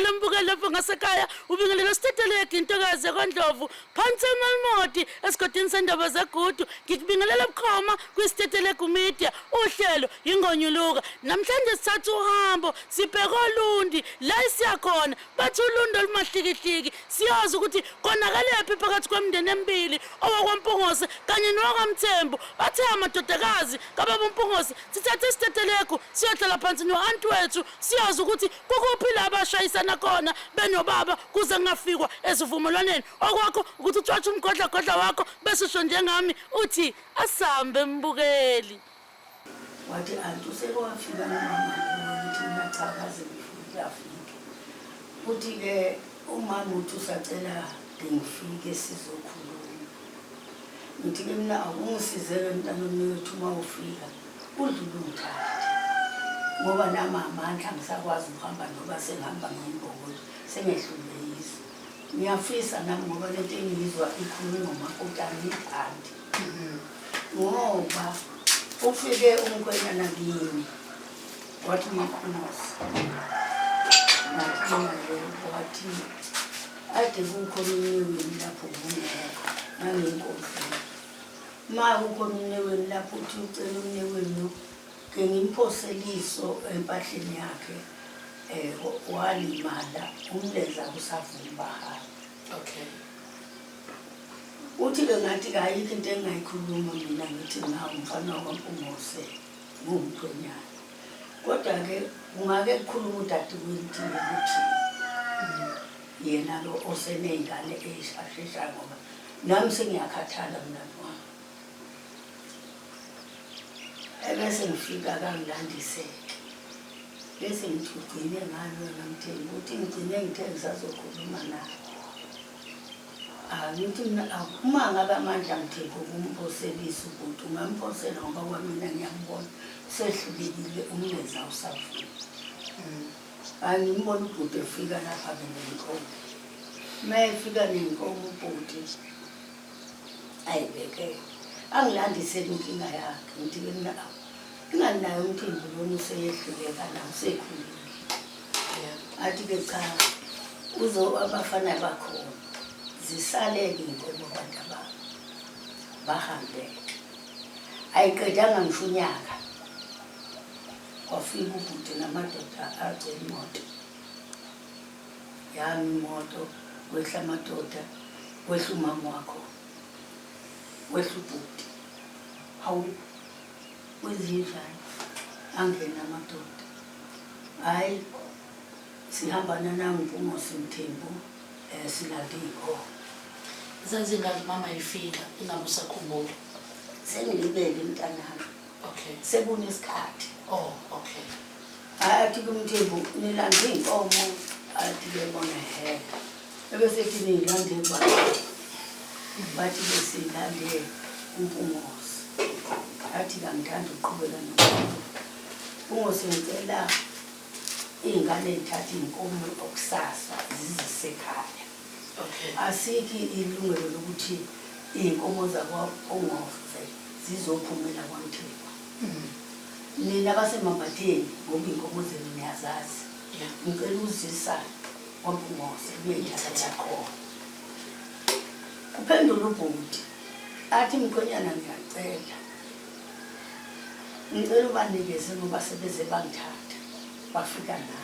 ubingelela mbukeli lapho ngasekhaya ubingelela Siteteleka intokazi kwaNdlovu phansi eMalmoti esigodini sendaba zegudu ngikubingelela bukhoma kwiSiteteleka media uhlelo ingonyuluka namhlanje sithatha uhambo sibheka oLundi la siyakhona bathi uLundi olumahlikihliki siyazi ukuthi konakelephi phakathi kwemndeni emibili owakwaMpungose kanye nowakwamthembu bathe amadodakazi kababa uMpungose sithathe iSiteteleka siyohlala phansi noanti wethu siyazi ukuthi kukuphi la bashayisana khona benobaba kuze ngafikwa esivumelwaneni okwakho ukuthi utshatshe umgodla wakho bese usho njengami uthi asambe mbukeli wathi anti usekwafika nomama ukuthi ngiyachakaze ngiyafika uthi ke umama uthi usacela ngifike sizokhuluma ngithi ke mina akungisizeke mntanami wethu uma ufika udlulutha ngoba nama amandla ngisakwazi ukuhamba ngoba sengihamba ngembongo sengehlule yizo ngiyafisa nami ngoba lento engizwa ikhuluma ngomakotani iphandi ngoba ufike umkhwenyana kimi wathi Mapungose wathi ade kukhona umnyeweni lapho kungekho nangeenkosi ma kukhona umnyeweni lapho uthi ucela umnyeweni ke ngimphoseliso empahleni yakhe walimala umlenza kusavumba okay uthi ke ngathi ayikho into engayikhuluma mina ngithi nawe umfana waMpungose ngumkhwenyana kodwa ke ungake kukhuluma udade wethu ukuthi yena lo oseneyingane eshashesha ngoba nami sengiyakhathala mina wami ebese ngifika kangilandiseke bese ngithugcine ngalo namthembu ukuthi ngigcine ngithe ngisazokhuluma naye ngithi uma ngabe amandla ngithembu ukumposelisa ukuthi ungamphosela ngoba kwamina ngiyambona sehlulekile umlenza usavuma angimbona ubhuti efika lapha nenkomo mayefika nenkomo ubhuti ayibeke angilandisele inkinga yakhe ngithi ke mina inganayo umthembu lona useyehluleka la usekhulile athi ke cha abafana bakhona zisaleke inkomo abantu ababo bahambe ayiqedanga ngisho unyaka kwafika ubhuti namadoda agcwele imoto yami imoto wehla amadoda wehla umama wakho wehla ubhuti hawu wezinjani angena amadoda hayi sihambana naMpungose Mthembu silande inkomo zazingathi mama ifika ingamusakhumbula sengilibele mntanami okay sekunesikhathi oh okay athi kuMthembu nilande inkomo athi ke bona ebese thi nilande bathi besilande uMpungose athi ngithanda ukuqhubeka noMpungose ngicela ingane ithatha inkomo okusasa zizisekhaya okay asiki ilungelo lokuthi inkomo zakwaMpungose zizophumela kwaMthembu nina basemambatheni ngoba inkomo zenu niyazazi ngicela uzisa kwaMpungose kuyithatha khona kuphendula ubhuti athi mkhwenyana ngiyacela ngicela ubanikeze ngoba sebeze bangithatha bafika na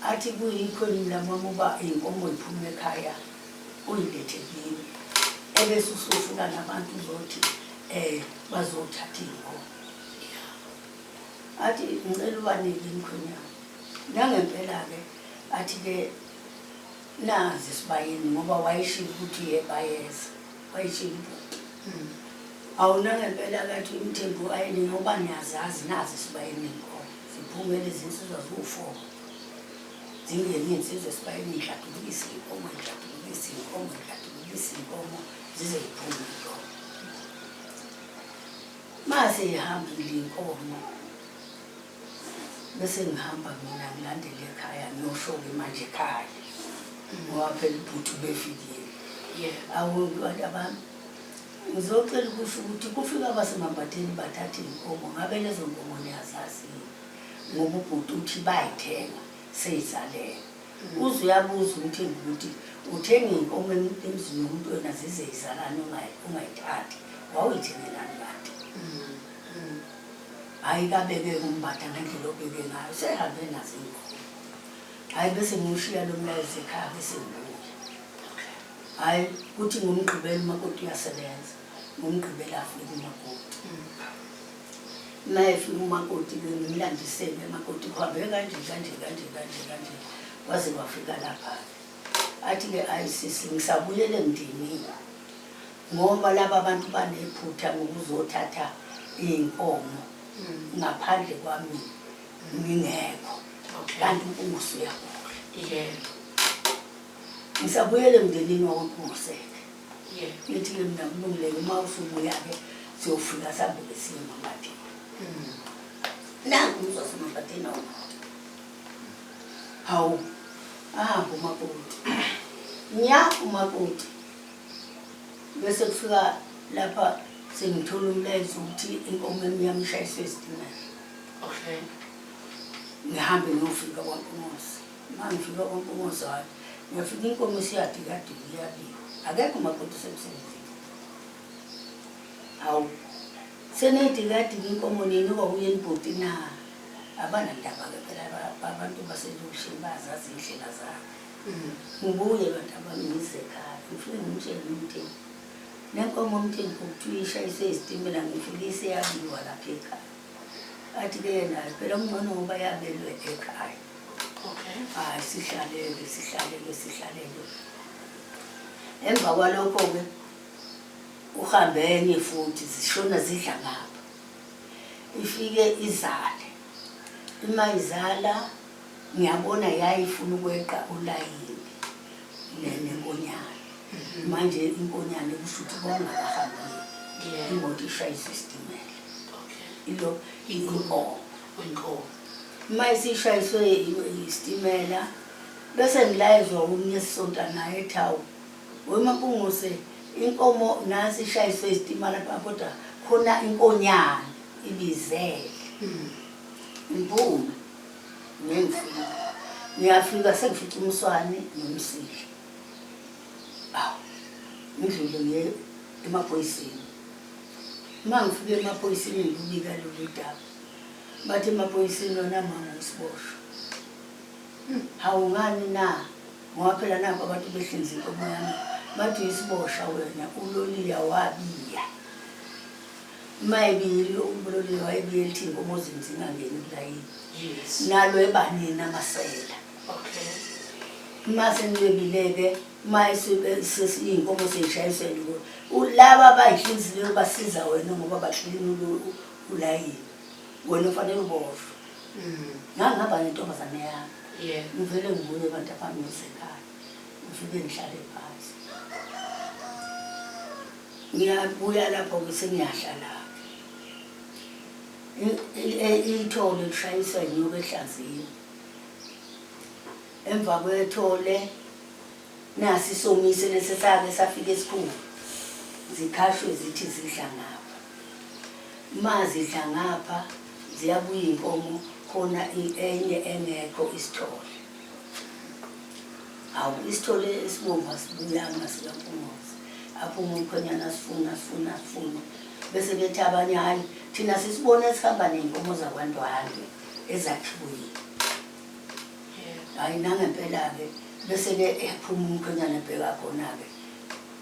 athi kuyikho nami uba inkomo iphuma ekhaya uyilethe kimi ebese usufuna nabantu uzothi bazothatha inkomo athi ngicela ubanike mkhwenyana nangempela ke athi ke nazi sibayeni ngoba wayishilo ukuthi yebayeza wayishilo awunangempela kathi uMthembu ayini ngoba niyazazi nazi sibayeni inkomo ziphumele izinsizwa zo4 zingene insizwe sibayeni idladulisa inkomo zize iphume inkomo mase ihambile inkomo bese ngihamba mina ngilandele ekhaya ngiyoshoka manje ekhaya ngoba phela ubhuti befikile awubantu abami ngizocela ukusho ukuthi kufika abasemambatheni bathatha inkomo ngabe lezo nkomo niyazazi ngoba ubhuti uthi bayithenga seyizaleke uze uyabuza umthengi ukuthi uthenga inkomo emzini womuntu wena zize izalane ungayithathi wawuyithengelani kade hayi kabeke umbatha ngendlela obeke ngayo sehambe nazo inkomo hayi bese ngushiya lo mlayezo ekhaya bese ngibuya hayi kuthi ngomgqibelo umakoti uyasebenza ngomgqibelo afike umakoti naye fika umakoti ngimlandisele umakoti uhambe kanje waze wafika lapha athi-ke ayisisi ngisabuyele emndenini ngoba laba abantu banephutha ngokuzothatha iy'nkomo ngaphandle kwami ngingekho kanti uNkosi uyakudla ngisabuyele emndenini wakuNkoseke ngithi-ke mina kulungile uma usubuya-ke siyofika sihambele siye eMabatini nangu umzosi eMabatini hawu ahamba umakoti umakoti bese kufika lapha sengithola umlayezo ukuthi inkomo yami yamshayiswa esitimela ngihambe ngiyofika kwaNkomosi mangifika kwaNkomosi hayi ngiyafika inkomo isiyadikadika iyabiwa akekho umakoti usemsebenzini hawu seneyidikadika inkomo nini kwakuye nibhoti na abanandaba-ke phela abantu baselokishini bayazazi iy'ndlela zabo ngibuye bantu abami ngize ekhaya ngifike ngimtshele umthengi nenkomo umthengi kuthiwa ishayise izitimela ngifike iseyabiwa lapha ekhaya athi-ke yena phela kungcono ngoba yabelwe ekhaya hayi sihlalele emva kwalokho-ke uhambe enye futhi zishona zidla ngapha ifike izale uma izala ngiyabona yayifuna ukweqa ulayini nenkonyane manje inkonyane kusho ukuthi kwangakahambeki imoto ishayisa isitimela ilo inkomo uma isishayiswe isitimela bese ngilayezwa omunye esisonta naye ethi hawu weMampungose inkomo nasi ishayiswe isitimela kodwa khona inkonyane ibizele ngiphuma ngiyafika sengifica umswane nomsile awu ngidlule ngiye emaphoyiseni uma ngifike emaphoyiseni ngibika lolu daba bathi emaphoyiseni yona mama isiboshwa hawu ngani na ngoba phela nabo abantu behlinza inkomo yami bathi isiboshwa wena uloliya wabiya maybe uloliya wayebiye lithi inkomo zingangeni kulayini nalo ebanini amasela mase nibebileke mayinkomo seyishayisele laba abayihlinzileyo basiza wena ngoba bahlini ulayini wena ufanele uboshwe ngangihamba nentombazane yami ngivele ngibuye abantu abami ngisekhaya ngifike ngihlale phansi ngiyabuya lapho-ke sengiyahlala ithole lishayiswa inyoka ehlazini emva kwethole nasi isomise lesi sake safika esikhulu zikhashwe zithi zidla ngapha uma zidla ngapha ziyabuya inkomo khona enye engekho isithole hawu isithole esibomvu asibuyanga sikaNkomosi aphuma umkhwenyana sifuna bese bethi abanye hayi thina sisibona sihamba ney'nkomo zakwandwandwe ezakhiweni hayi nangempela-ke bese-ke ephuma umkhwenyana ebheka khona-ke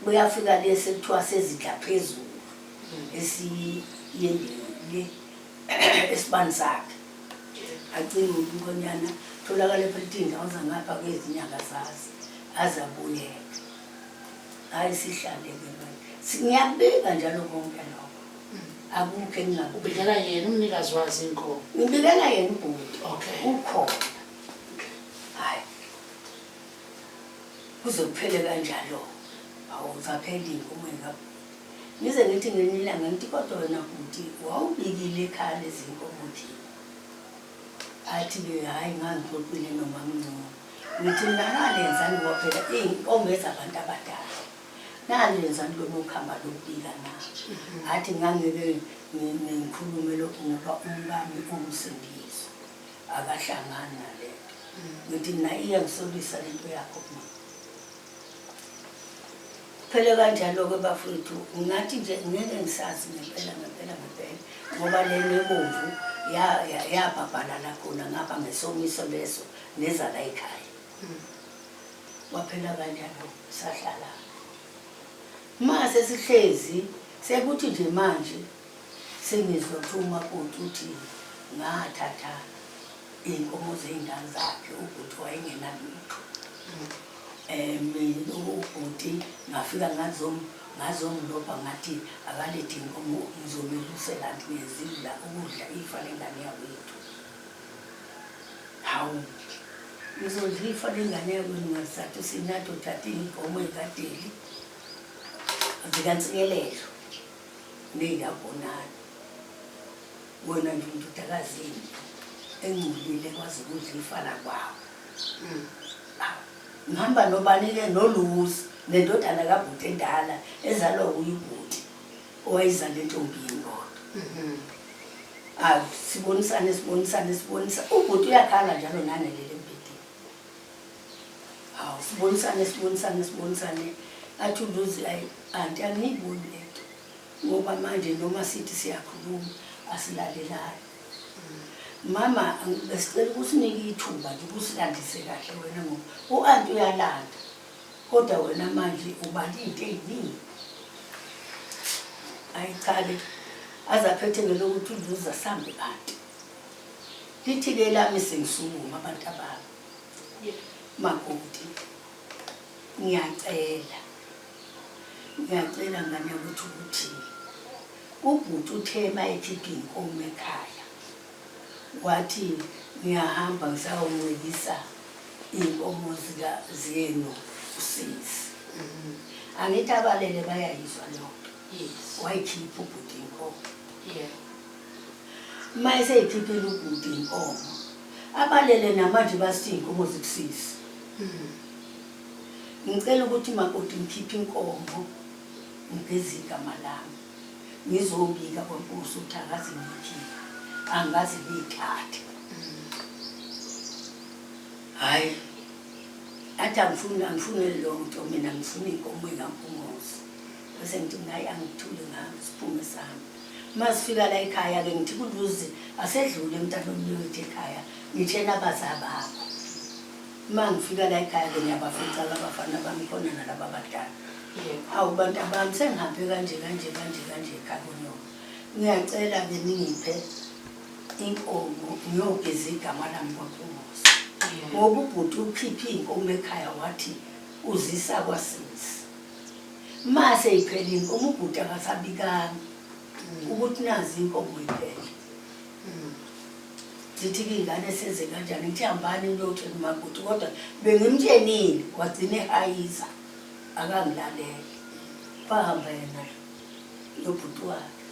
kuyafika lesi ekuthiwa sezidla phezulu esiyendele esibani sakhe agcine umkhwenyana tholakale phela ithi iy'ndawo zangapha kwezinyanga zazi azabuyeka hayi sihlale-ke ngiyabika njalo konke lokho akukho ubikela yena umnikazi wazi inkomo ngibikela yena ubhuti ukhona hayi kuze kuphele kanjalo awuzaphela inkomo engapha ngize ngithi ngelinye ilanga ngithi kodwa wena bhuti wawubikile ekhaya lezi nkomo thina athi-ke hhayi ngangixoxile noma mncane ngithi mina nalenzani ngoba phela iy'nkomo ezabantu abadala nalenzani lokuhamba lokubika na athi ngangeke ngikhulume lokhu ngoba umbami umsindisi akahlangani nalento ngithi mina iyangisolisa lento yakho ma phela kanjalo-ke bafowethu ngathi nje ngeke ngisazi ngempela ngoba le nebomvu yabhabhalala khona ngapha ngesomiso leso neza la ekhaya waphela kanjalo sahlala mase sihlezi sekuthi nje manje sengizwa ukuthi umakoti uthi ngathatha inkomo zey'ngane zakhe ukuthi wayengenalutho mina ubhuti ngafika ngazomlopha ngathi akalethe inkomo ngizomelusela ngezidla ukudla ifa lengane yakwethu hawu ngizodla ifa lengane yakwenu ngasizathu sinathi uthathe inkomo ekadeli zikansikelelo ney'kabonani wena nje undodakazini engcolile kwazi ukudla ifa lakwawo ngihamba nobani-ke noluzi nendodana kabhuti endala ezalwa uyibhuti owayizale entombini kodwa sibonisane ubhuti uyakhala njalo nanelele embhedeni hawu sibonisane athi uLuzi anti angiyiboni lento ngoba manje noma sithi siyakhuluma asilalelayo mama ngisicela ukusinike ithuba nje ukusilandise kahle wena ngoba u-anti uyalanda kodwa wena manje ubala into ey'ningi ayichale azaphethe ngelokuthi uLuzi asambe kanti lithi-ke lami sengisukuma abantu abami makoti ngiyacela ngane ukuthi ukuthi ubhuti uthe mayekhipha inkomo ekhaya wathi ngiyahamba ngisawunwelisa iy'nkomo zenu usisi angithi abalele bayayizwa lonto wayikhipha ubhuti inkomo ma eseyikhiphile ubhuti inkomo abalele namanje basithi iy'nkomo zikusisi ngicela ukuthi makoti ngikhiphe inkomo ngigeze igama lami ngizobika kwenkosi ukuthi akazi ngiyikhiphe angazi beyithathe hayi athi angifune lonto mina ngifuna iy'nkomo ey'ngampumuzi bese ngithi nayi angithule ngami siphume sami uma sifika la ekhaya-ke ngithi kuLuzi asedlule emntanami wethu ekhaya ngitshena abazabakho uma ngifika la ekhaya-ke ngiyabafica labafana bami khona nalaba abadala awu bantu abami sengihambe kanje ekhaya kunyona ngiyacela-ke ningiphe inkomo ngiyogeza igama lami kwaNkomozi ngoba ubhuti ukhiphe iy'nkomo ekhaya wathi uzisa kwasisi mase iphela inkomo ubhuti akasabikanga ukuthi nazi inkomo iphele zithi-ke iy'ngane senze kanjani ngithi hambani niyotshela umakoti kodwa bengimtshenile wagcine ehayiza akangilalele bahamba yena nobhuti wakhe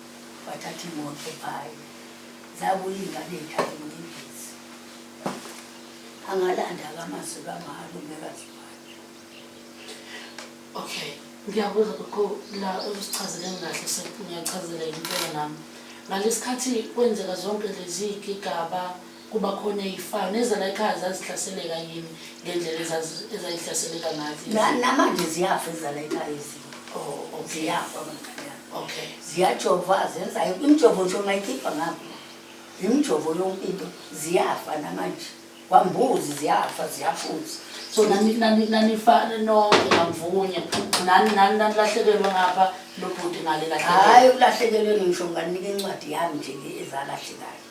bathatha imoto phayo zabuya iy'ngane ey'khaya ngibhizi angalanda kamazwi kamalume kaZibandla. Okay, ngiyabuza la usichazele ngahle ngiyachazela impela nami ngalesikhathi kwenzeka zonke lezi igigaba kuba khona ey'fayo nezala ekhaya zazihlaseleka yini ngendlela ezayihlaseleka ngayo namanje ziyafa ezala ekhaya ezinye ziyafa okay ziyajova zenza imijovo nje ungayikhipha ngapho imijovo yonke into ziyafa namanje kwambuzi ziyafa ziyaphuza so nanifana nonke ngamvunya nani lahlekelwa ngapha nobhuti ngale lahlekelwa hayi ulahlekelwe ngisho nginganika incwadi yami nje ezalahlekayo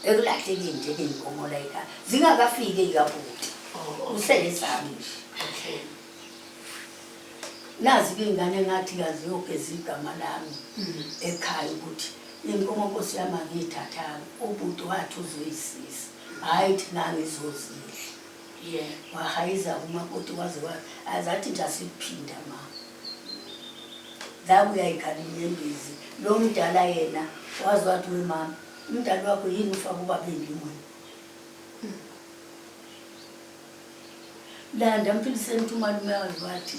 ekulahlekile nje iy'nkomo la ekhaya zingakafiki ey'kabhuti useyezami nje okay nazi-ke iy'ngane ngathi kaziyogeza igama lami ekhaya ukuthi inkomo nkosi yami angiyithathanga ubhuti wathi uzoyisisa hayi thina ngizozidla wahayiza umakoti waze azathi nje asikuphinda ma zabuya ikhali inyembezi lo mdala yena wazi wathi wemama umdala wakho yini ufake ubaba endimweni landa mphiliseni ukuthi umalume wazi wathi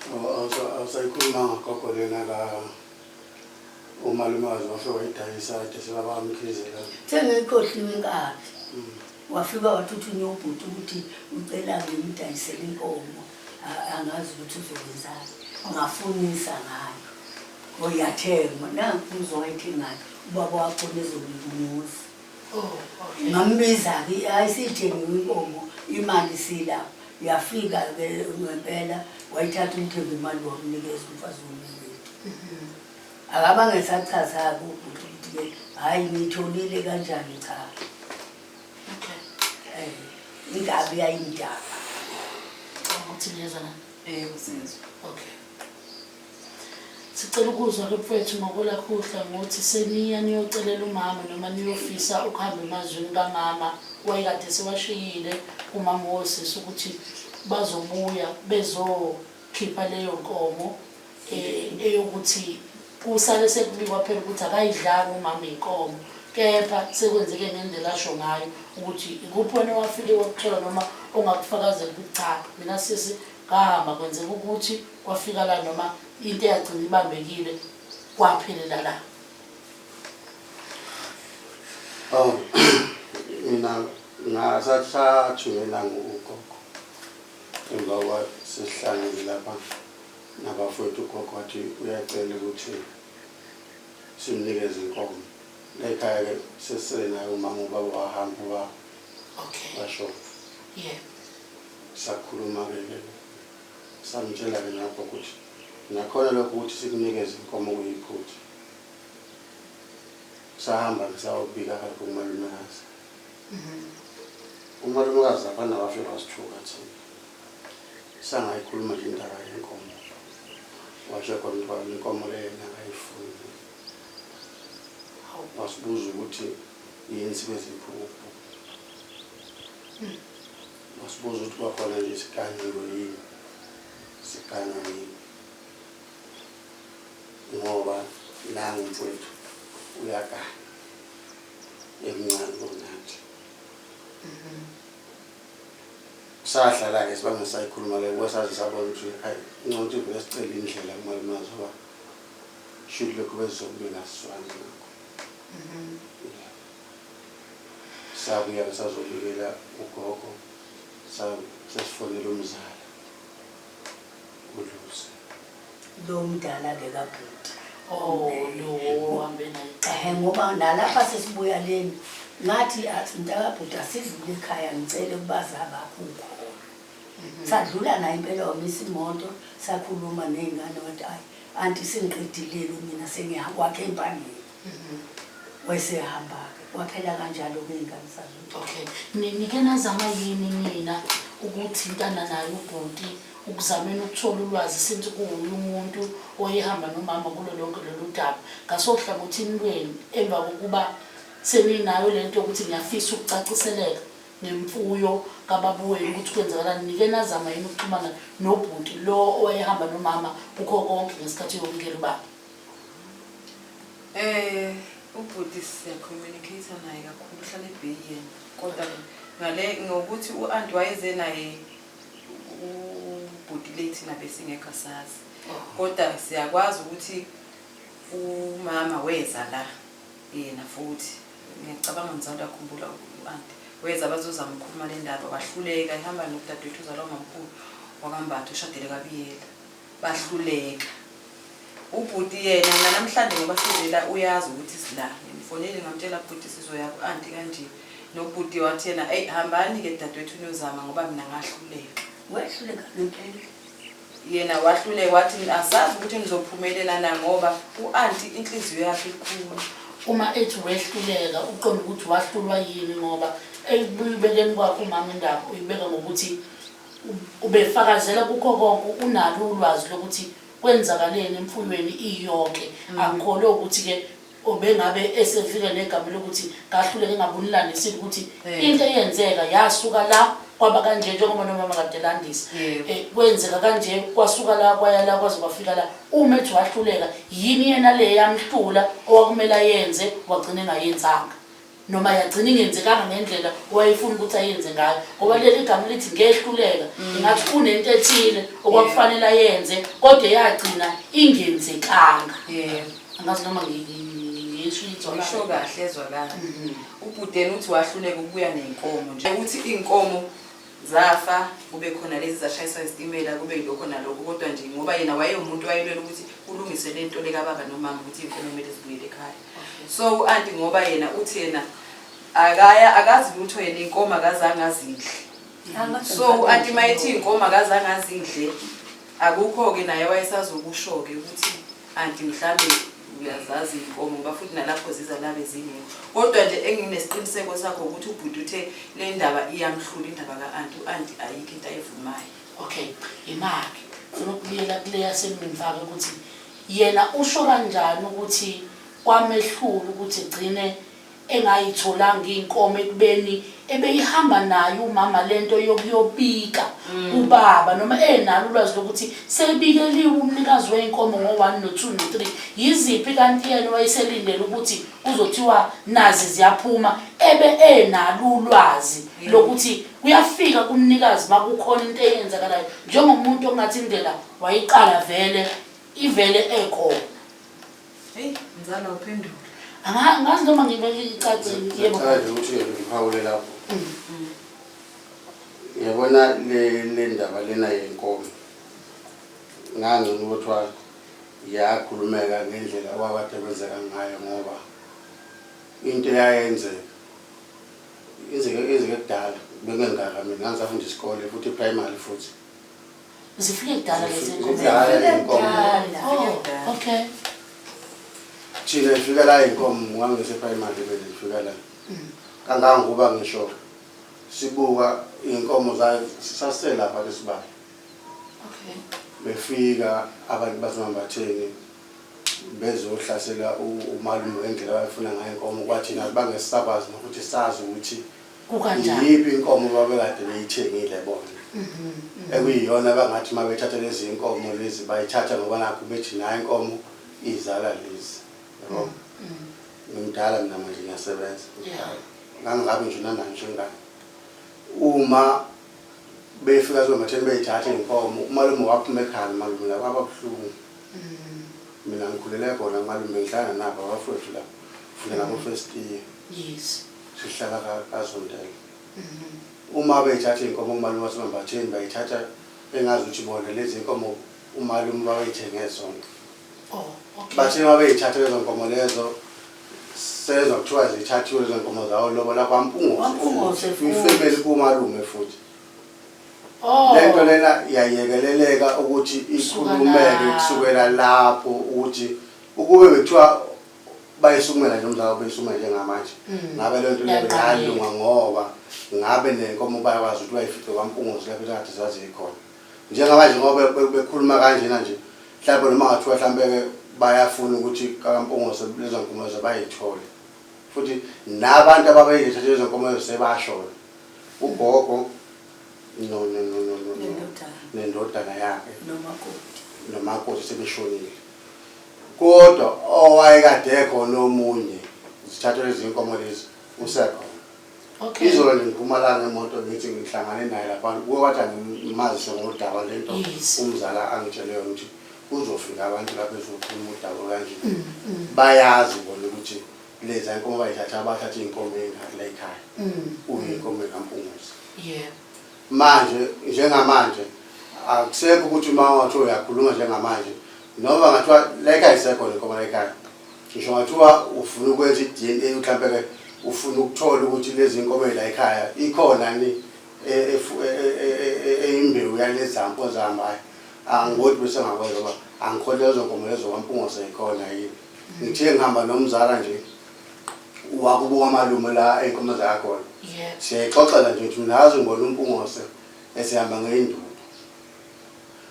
awusayikhuluma gogo lena umalumazi wafika wayidayisa ade sebabamkhizela sengikhohliwe inkabi wafika wathuthunye ubhuti ukuthi ucela ngimdayisele inkomo angazi ukuthi uzokwenzani ungafunisa ngayo uyathenga nanku uzoyithengayo ubaba wakho nezobumuzi ngambiza-ke ayisiyithengiwe inkomo imali sila yafika-ke ngempela wayithatha umthembu imali wamnikeza umfazi womnewethu akabangesachaza-ke ubhuti ukuthi-ke hhayi ngiyitholile kanjani cha ingabi yayindaba ukuthi ngiyezana Usizwa. okay sicela ukuzwa-ke mfethu ngokulakhuhla ngokuthi seniya niyocelela umama noma niyofisa ukuhamba emazweni kamama wayekade sewashiyile umama wosisi ukuthi bazobuya bezokhipha leyo nkomo eyokuthi kusale sekubikwa phela ukuthi akayidlanga umama inkomo kepha sekwenzeke ngendlela asho ngayo ukuthi ikuphi wena wafike wakuthola noma ongakufakazela ukuthi cha mina sisi ngahamba kwenzeka ukuthi kwafika la noma into eyagcina ibambekile kwaphelela la. mina ngasathumela ugogo emva kwasihlangene lapha nabafowethu ugogo wathi uyacela ukuthi simnikeze inkomo lekhaya-ke sesisenayo umama ubaba wahamba basho sakhuluma-ke samtshela-ke napho ukuthi nakhona lokho ukuthi sikunikeze inkomo kuyiphutha sahamba-ke sayobika-ke kumalumekazi umalumekazi laphana wafika wasithuka thina sangayikhuluma nje indaba yenkomo washo khona ukuthi inkomo leyo ngayifuni wasibuza ukuthi yini sibeziphupho wasibuza ukuthi kwakhona nje isiganeko yini sigana yini ngoba nangu mfowethu uyagana emncane kunathi sahlala-ke sibange sayikhuluma le kwesaze sabona ukuthi hayi ngcono ukuthi vele sicela indlela kumalumazi oba shouldn't look bezobika siswane nakho sabuya sazobikela ugogo sesifonela umzala uLusi lo mdala-ke kabhuti lo hambe naye ngoba nalapha sesibuya leni ngathi athi mntakabhuti asidlule ekhaya ngicele kubaza bakho ukhona sadlula naye impela wamisa imoto sakhuluma ney'ngane wathi hayi anti sengiqedilele mina sengiyakwakhe empangeni wesehamba-ke waphela kanjalo-ke iy'ngane sazo. Okay nike nazama yini nina ukuthintana naye ubhuti ukuzameni ukuthola ulwazi since kuwuye umuntu oyehamba nomama kulo lonke lolu daba ngasohlangothini lweni emva kokuba seninayo lento yokuthi ngiyafisa ukucaciseleka nemfuyo kababuweni ukuthi kwenzakalani nike nazama yini ukuxhumana nobhuti lo oyehamba nomama kukho konke ngesikhathi yokukela ubaba. Ubhuti siyacommunicate naye kakhulu uhlala eBayeni kodwa ngale ngokuthi uAnti wayeze naye ubhuti late nabe singekho sazi kodwa siyakwazi ukuthi umama weza la yena futhi ngiyacabanga ngizandu akhumbula uAnti weza bazozama ukukhuluma le ndaba bahluleka ihamba nodadewethu uzalwa ngomkhulu wakambatha ushadile kabiyela bahluleka ubhuti yena namhlanje ngoba sizela uyazi ukuthi sila ngifonele ngamtshela ubhuti sizoya kuAnti kanje nobhuti wathi yena hambani ke dadewethu niyozama ngoba mina ngahluleka wehluleka ngempela yena wahluleka wathi asazi ukuthi ngizophumelela na ngoba uAnti inhliziyo yakhe ikhulu uma ethi wehluleka uqonda ukuthi wahlulwa yini ngoba ekubekeni kwakho umama indaba uyibeka ngokuthi ubefakazela kukho konke unalo ulwazi lokuthi kwenzakaleni emfuyweni iyonke angikholwa ukuthi ke obengabe esefika negama lokuthi kahluleke ngabunilani sithi ukuthi into eyenzeka yasuka la kwaba kanje njengoba nomama kade landisa kwenzeka kanje kwasuka la kwaya la kwaze kwafika la uma ethi wahluleka yini yena le yamhlula owakumela yenze wagcina engayenzanga noma yagcina ingenzekanga ngendlela wayefuna ukuthi ayenze ngayo ngoba leli gama lithi ngehluleka ingathi kunento ethile okwakufanele ayenze kodwa yagcina ingenzekanga angazi noma ngisho izona ngisho kahle ezwakala ubhudeni uthi wahluleka ukubuya nenkomo nje ukuthi inkomo zafa kube khona lezi zashayisa isitimela kube yilokho nalokho kodwa nje ngoba yena wayeumuntu wayelwela ukuthi ulungise lento leka baba nomama ukuthi inkomo kumele zibuyele ekhaya so anti ngoba yena uthi yena akazi lutho yena inkomo akazange azidle so anti mayithi inkomo akazange azidle akukho ke naye wayesazokusho ke ukuthi anti mhlambe uyazazi inkomo ngoba futhi nalapho ziza labe zingekho kodwa nje enginesiqiniseko sakho ukuthi ubhuti uthe le ndaba iyamhlula indaba ka-anti ayikho into ayivumayo. Okay, imaki ufuna ukubuyela kule yasemimfaka ukuthi yena usho kanjani ukuthi kwamehlula ukuthi gcine engayitholanga inkomo ekubeni ebeyihamba nayo umama lento yokuyobika ubaba noma enalo ulwazi lokuthi sebikeliwe umnikazi weinkomo ngo1 no2 no3 yiziphi kanti yena wayeselindele ukuthi uzothiwa nazi ziyaphuma enalo ulwazi lokuthi kuyafika kumnikazi makukhona into eyenzakalayo njengomuntu ongathi indlela wayiqala ivele ekho. Hey mzala uphendula Angazi noma ngibeke icace yebo nje ukuthi ngiphawule lapho yabona le ndaba lena yenkomo ngangcono ukuthi yakhulumeka ngendlela abakade benzeka ngayo ngoba into yayenzeka izike kudala bengengaka mina ngizafunda isikole futhi primary futhi zifike kudala lezi inkomo. Okay. Thina ifika la inkomo ngangise primary befika la kangangoba ngisho sibuka inkomo sasela lapha lesibali. Okay. Befika abantu basemambatheni bezohlasela umalume ngendlela abafuna ngayo inkomo kwathi nathi bangesabazi nokuthi sazi ukuthi kukanjani yipi inkomo babekade beyithengile bona. Ekuyiyona bangathi mabethatha lezi inkomo lezi bayithatha ngoba nakho bethi nayo inkomo izala lezi. Yabo. Ngimdala mina manje ngiyasebenza. Ngangabe nje namanje ngani. Uma befika zomatheni beyithatha inkomo umalume waphuma ekhaya malume la babuhlungu. Mina ngikhulele khona malume ngihlala nabo abafowethu la. Funa nabo first year. Yes. Sihlala kaZondela. Uma beyithatha inkomo umalume wasemambatheni bayithatha engazi ukuthi bona lezi inkomo umalume bayithenge zonke. Oh, okay. Bathi uma beyithatha lezo nkomo lezo sezwa kuthiwa zithathiwe lezo nkomo zawo lobo la kwaMpungoze ifamily kumalume futhi. Oh. Lento lena yayekeleleka ukuthi ikhulumeke kusukela lapho ukuthi ukube bekuthiwa bayisukumela nje umzalo beyisukuma njengamanje ngabe lento leyo yalunga ngoba ngabe nenkomo bayakwazi ukuthi bayifike kwaMpungoze lapho kade zazi ikhona njengamanje ngoba bekhuluma kanjena nje mhlawumbe noma ngathiwa mhlawumbe bayafuna ukuthi kaMpungoze lezo nkomo bayithole futhi nabantu ababayithatha lezo nkomo sebashona ugogo no nendodana yakhe nomakoti sebeshonile kodwa owayekade khona omunye zithatha lezi inkomo lezi usekho. Okay. Izolo ngiphumala ngemoto ngithi ngihlangane naye lapha kwathi ngimazise ngodaba lento umzala angitsheleyo ukuthi uzofika abantu lapha bezokhuluma udaba kanje bayazi bona ukuthi lezi inkomo bayithatha abathatha inkomo engaka la ekhaya uyinkomo kaMpungoze. Yeah. Manje njengamanje akusekho ukuthi uma wathi uyakhuluma njengamanje noma ngathiwa la ekhaya isekhona inkomo la ekhaya ngisho ngathiwa ufuna ukwenza iDNA mhlawumbe ufuna ukuthola ukuthi lezi inkomo la ekhaya ikhona ni imbewu yalezampo zahambayo angiboni bese ngakwenza ngoba angikholwa lezo nkomo lezo kaMpungoze ikhona yini. Ngithe ngihamba nomzala nje wakubuka amalume la einkomo zakhona. Yeah. Siyayixoxela nje ukuthi mina yazi ngibona uMpungoze esihamba ngeindudu.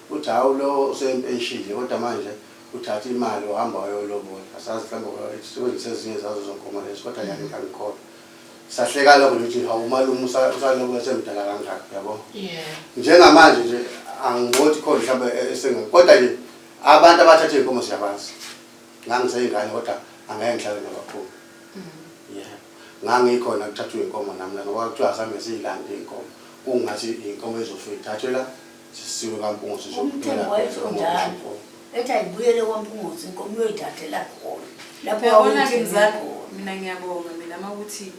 Uthi hawu lo usempeshile kodwa manje uthatha imali ohamba wayolobola asazi mhlawumbe isebenzise ezinye zazo zonkomo lezo kodwa yangikhona. Sahleka lokho nje hawu umalume usalobola semdala kangaka yabo. Yeah. Njengamanje nje angiboni khona mhlawumbe esengeke kodwa nje abantu abathatha inkomo siyabazi. Ngangiseyingane kodwa angeke ngihlale nabakhulu. Yeah. Ngangikhona kuthathwa inkomo nami ngoba kuthiwa asambe siyilande inkomo. Kungathi inkomo ezofika ithathwe la sisiwe kaMpungoze sokuphela. ethi ayibuyele kwaMpungozi inkomo uyoyithathela khona lapho Uyabona-ke wawuthi mzala, khona. mina ngiyabonga mina mawukuthi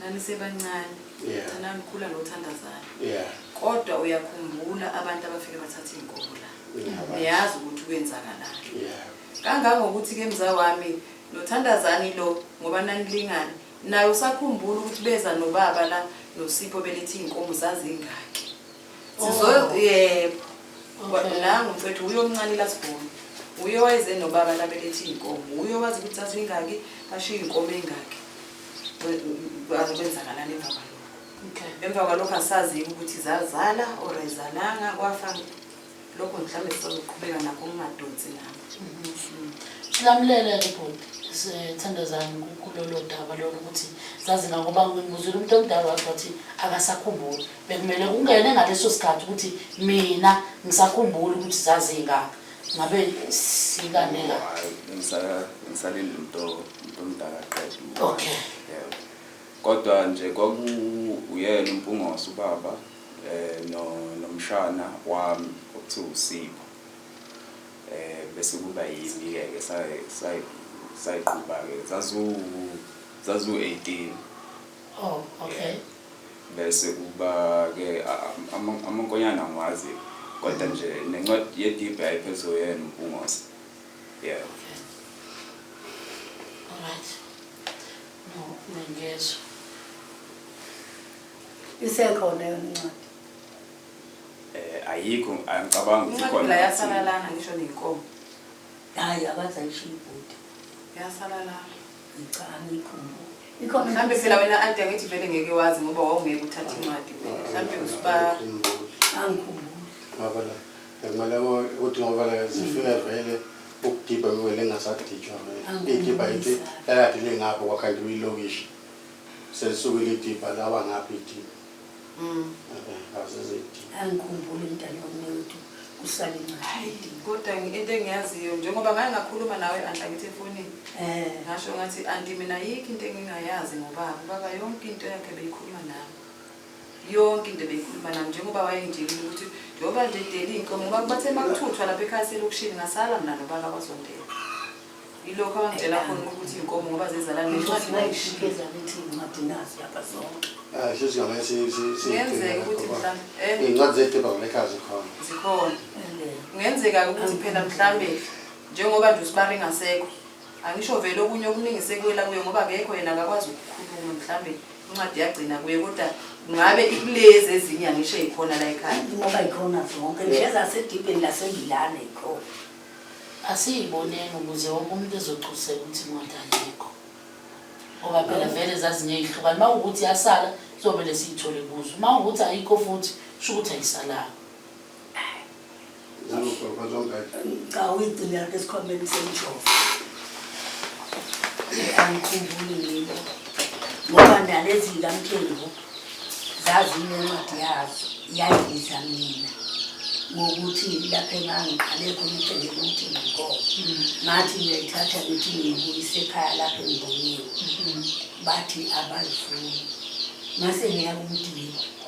nanisebancane Yeah. nanikhula nothandazana. Yeah. Kodwa uyakhumbula abantu abafike bathatha iy'nkomo la. Niyazi ukuthi kwenzakalani. Yeah. Kangangokuthi-ke mza wami nothandazani lo ngoba nanilingani naye usakhumbula ukuthi beza nobaba la noSipho belethi iy'nkomo zazingaki. Yebo. Nangu mfethu uyo omncane la Sibhoni. Uyo wayeze nobaba la belethi iy'nkomo. Uyo wazi ukuthi zazingaki bashiya iy'nkomo ey'ngaki. Kwenzakalani emva kwalokho. Okay. Emva kwalokho asazi ukuthi zazala or ayizalanga kwafa lokho mhlawumbe sizoqhubeka nakho kungadonsi nami. Silamulele-ke bhuti sithandazane kulolo daba lolo ukuthi zazi ngoba ngibuzile umuntu omdala wakhe wathi akasakhumbuli. Bekumele kungene ngaleso sikhathi ukuthi mina ngisakhumbula ukuthi zazingaka. Ngabe sikanela. Ngisalile umuntu omdala qedwe. Okay. Yebo. Kodwa nje kwakuyena uMpungozi ubaba nomshana wami okuthiwa uSipho. Bese kuba yimi-ke sayiqhuba-ke zazu 18. Oh, okay. Bese kuba-ke amankonyana angiwazi kodwa nje nencwadi yedibha yayiphethwe yena uMpungozi. Yeah. Okay. All right. No, ngiyezwa. Isekhona yona incwadi. Ayikho angicabanga ukuthi Incwadi la yasalalana ngisho ney'nkomo. Hayi abazayishiya ibhuti. Yasalalana. Cha angikhumbuli. Ikhona Mhlambe phela wena anti angithi vele ngeke wazi ngoba wawungeke uthathe incwadi. Mhlambe usiba angikhumbuli. Ngoba la kumele ukuthi ngoba la zifika vele ukudibha kwele engasadijwa vele. Idibha ithi lakathi lengapho kwakhanda uyilokishi. Selisuku lidibha laba ngapha idibha. Angikhumbuli umntana wethu usale incwadi. kodwa into engiyaziyo njengoba ngake ngakhuluma nawe angithi efonini. Ngasho ngathi anti mina yikho into engingayazi ngobaba. Baba yonke into yakhe beyikhuluma nami. Yonke into beyikhuluma nami njengoba wayengitshela ukuthi njengoba nje deli inkomo ngoba bathe makuthuthwa lapha ekhaya selokishini ngasala mina nobaba basondela. Ilokho abangitshela khona ukuthi inkomo ngoba zizalana nencwadi nayishikeza ukuthi incwadi nazi lapha zonke. Shuthi ngamanye Kungenzeka ukuthi mhlawumbe iy'ncwadi zedibha kulekhaya zikhona. zikhona. Kungenzeka ukuthi phela mhlambe njengoba nje usibari ngasekho angisho vele okunye okuningi sekwela kuye ngoba akekho yena akakwazi ukukhuluma mhlambe incwadi yagcina kuye kodwa ngabe ikulezi ezinye angisho ezikhona la ekhaya Ngoba ikhona zonke nje zasedibheni laseNgilane ikhona. Asiyiboneni ukuze wonke umuntu ezocuseka ukuthi incwadi ayikho. Ngoba phela vele zazingeke ihlukane. Uma ukuthi yasala sobele siyithole kuzo. Uma ukuthi ayikho futhi sho ukuthi ayisalanga. Cha uyigcinela esikhwameni senjova. Angikhumbuli lelo. Ngoba nalezi kaMthembu zazinencwadi yazo yayibiza mina. Ngokuthi lapha engangiqale khona uThengela uMthembu inkomo. Ngathi ngiyayithatha ngithi ngiyibuyise ekhaya lapha eNgoniwe. Bathi abayifuni. Mase ngiya kuMdibhe.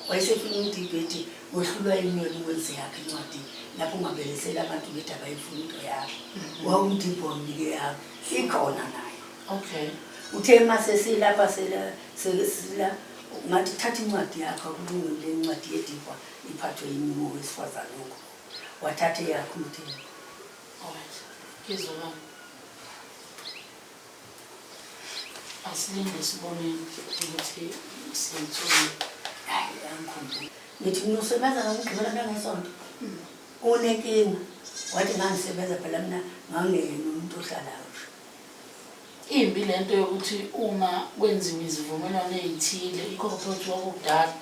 Wayesefuna uMdibhe ethi wehlulwa inwele ukwenze yakhe incwadi. Lapho ungabelesela abantu bethi abayifuni into yakho. WakuMdibhe wamnike yakho. Ikhona naye. Okay. Uthe mase silapha sela ngathi thatha incwadi yakho kulungile incwadi yedibha iphathwe yimo wesifazane lokho. Wathatha yakho uMthembu. Alright. Ngizolana. Asilinde siboneni ukuthi siyithole. Hayi angikhumbuli. Ngithi unosebenza ngokugqibela nangesonto. Unenkinga. Wathi ngangisebenza phela mina ngangena umuntu ohlalayo. Imbi lento yokuthi uma kwenziwe izivumelwano ezithile icorporate wakudala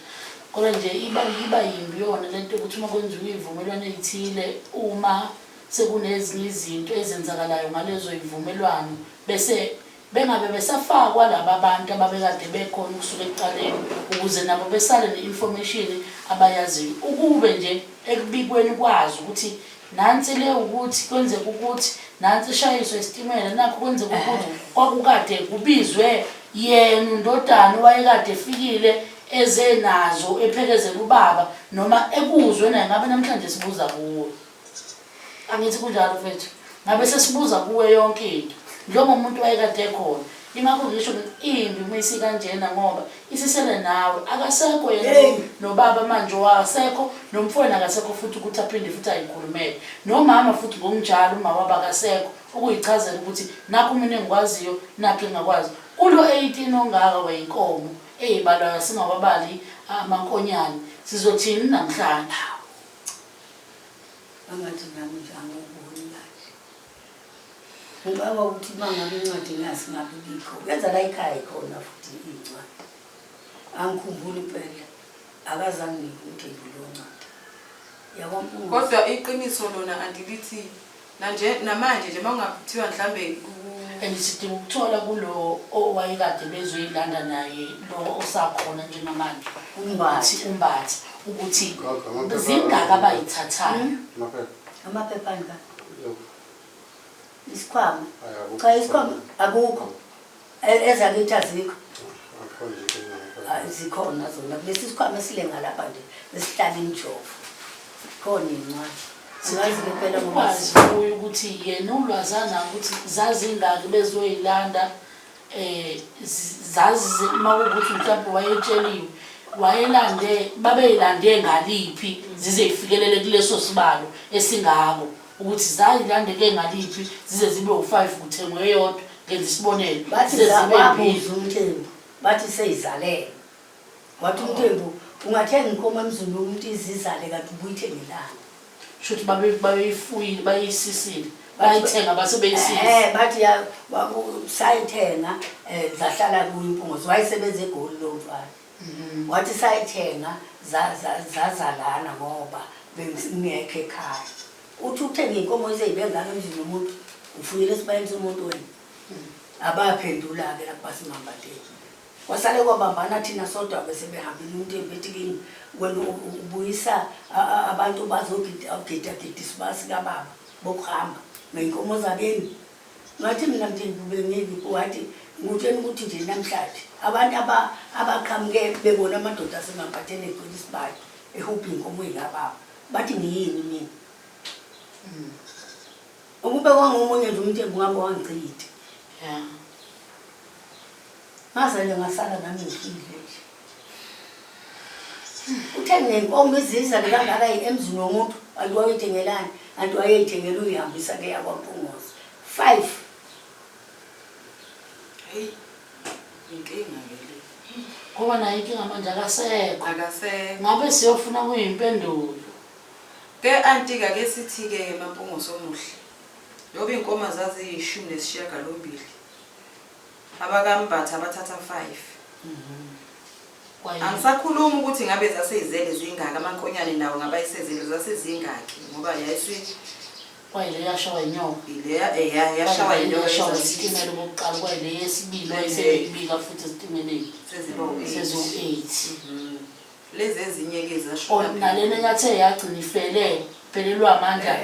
kodwa nje iba yimbi yona lento ukuthi uma kwenziwe izivumelwano ezithile uma sekunezinye izinto ezenzakalayo ngalezo izivumelwano bese bengabe besafakwa laba abantu ababekade bekhona ukusuka ekuqaleni ukuze nabo besale neinformation abayaziyo ukube nje ekubikweni kwazi ukuthi nansi le ukuthi kwenzeka ukuthi nansi shayiswe isitimela nakho kwenzeka ukuthi kwakukade kubizwe yena uNdodana wayekade efikile ezenazo ephekezela ubaba noma ekuzwe naye ngabe namhlanje sibuza kuwo angithi kunjalo mfethu ngabe sesibuza kuwe yonke into njengoba umuntu wayekade ekhona ingakho ngisho imbi uma isikanjena ngoba isisele nawe akasekho yena nobaba manje wasekho nomfowenu akasekho futhi ukuthi aphinde futhi ayikhulumele nomama futhi ngokunjalo uma waba akasekho ukuyichazela ukuthi nakho mina engikwaziyo nakho engakwazi kulo 18 ongaka wayinkomo eyibalwa singawabali amankonyane sizothini namhlanje angathi nami njalo uboni kahle ngibaba ukuthi bangabe incwadi ngasi ngabe bikho yenza la ekhaya khona futhi incwadi angikhumbuli impela akazange ngikuthi ngiloncwadi yakwampungu kodwa iqiniso lona andilithi namanje nje mawungathiwa mhlambe andisithi ukuthola kulo owayekade bezoyilanda naye lo osakhona njengamanje umbathi ukuthi zingaka abayithathayo amaphepha anga isikhwama cha isikhwama akukho ezakithi azikho zikhona zona lesi sikhwama esilenga lapha nje esihlala injovu khona incwadi singazi phela ukwazi ukuthi yena ulwazana ukuthi zazingaki bezoyilanda zazi mawukuthi mhlawumbe wayetsheliwe wayelande babeyilande ngaliphi zize ifikelele kuleso sibalo esingako ukuthi zayilandeke ngaliphi zize zibe u5 kuthengwe yodwa ngenza isibonelo bathi zababuza umthembu bathi seyizalele wathi umthembu ungathenga inkomo emzulu umuntu izizale kanti ubuyithengelana shothi babeyifuyile bayisisile bayithenga base beyisile bathi ya sayithenga zahlala kuyimpunguzo wayisebenza eGoli lo mfana wathi sayithenga zazalana ngoba bengekho ekhaya uthi uthenga inkomo ezeyibengaka emzini umuntu ufuyile esibayeni somuntu wena abaphendula ke lapha simambaleni wasale kwabambana thina sodwa bese behambile umuntu embethi kini wena ubuyisa abantu bazogida isibasi kababa bokuhamba ngeenkomo zakeni ngathi mina mthembu bengeke wathi ngutshela ukuthi nje namhlanje abantu abaqhamuke bebona amadoda asemaphatheni egcwele isibali ehuphi inkomo yikababa bathi ngiyini mina ukube kwangomunye nje umthembu ngabo wangichitha ngazale ngasala nami ngifile nje uthenge nenkomo izizwa lekangaka emzini womuntu anti wayethengelani anti wayeyithengela uyihambisa ke yakwaMpunguzi 5 hey inkinga ngeli ngoba nayo inkinga manje akasekho ngabe siyofuna kuyimpendulo ke antika ke sithi ke eMaMpunguzi omuhle yoba inkomo zaziyishumi nesishiyagalombili abakambatha abathatha 5 angisakhuluma ukuthi ngabe zaseyizele zingaka amankonyane nawo ngaba isezelo zasezingaki ngoba yayisi kwayile yashawa inyoka ile yashawa inyoka isitimela bokuqala kwayile yesibili ayisebika futhi esitimeleni sezo 8 lezi ezinye ke zashona nalena nyathe yagcina ifelelwa amandla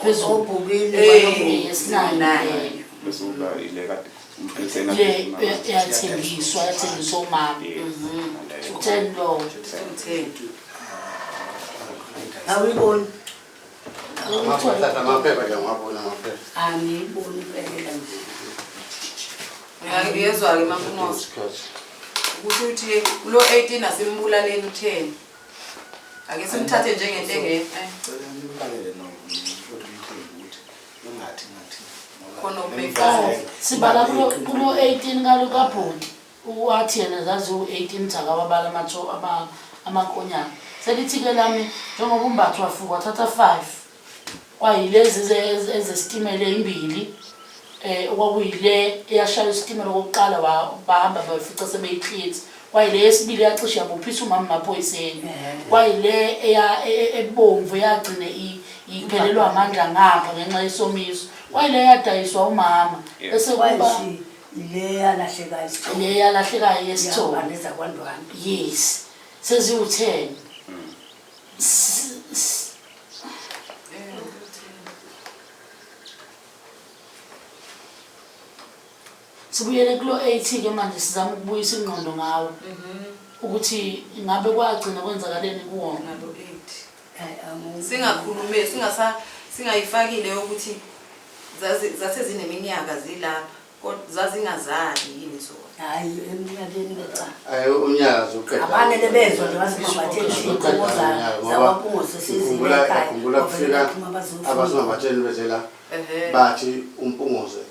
phezobhubini yesinayo besuka ile kade yathengiswa umama uthenlo awuyiboni amaphepha ke ngwabona amaphepha angiyiboni phela nje ngiyezwa ke eMaMpunguzi ukuthi lo 18 asimbulaleni 10 ake simthathe njengento engekho khona ubhekayo sibala kulo 18 kalukabhodi wathi yena zazi u18 thakababala amankonyane selithi ke lami njengoba umbatho wafuka wathatha 5 kwayilezi ezesitimela ezimbili okwakuyile eyashaya isitimela okokuqala bahamba bayifica sebeyikhlithi kwayile yesibili yacisha yabophisa umama emaphoyiseni kwayile ebomvu yagcine iphelelwa amandla ngapha ngenxa yesomiso kwayile yadayiswa umama bese kuba le yalahlekayo yesithoba neza kwandwana yes seziwu10 sibuyele kulo 80 ke manje sizama ukubuyisa ingqondo ngawo ukuthi ingabe kwagcina kwenzakaleni kuwona ngalo 8 singakhulume singayifakile ukuthi zasezineminyaka zilapha kodwa zazingazali yini zona. Hayi eminyakeni beca. Ayo unyaka zoqeda. Abanele bezwe nje basemaphatheni inkomo zawaphunguze sizile ekhaya. Khumbula kufika abasemabatsheni bezela bathi umpunguze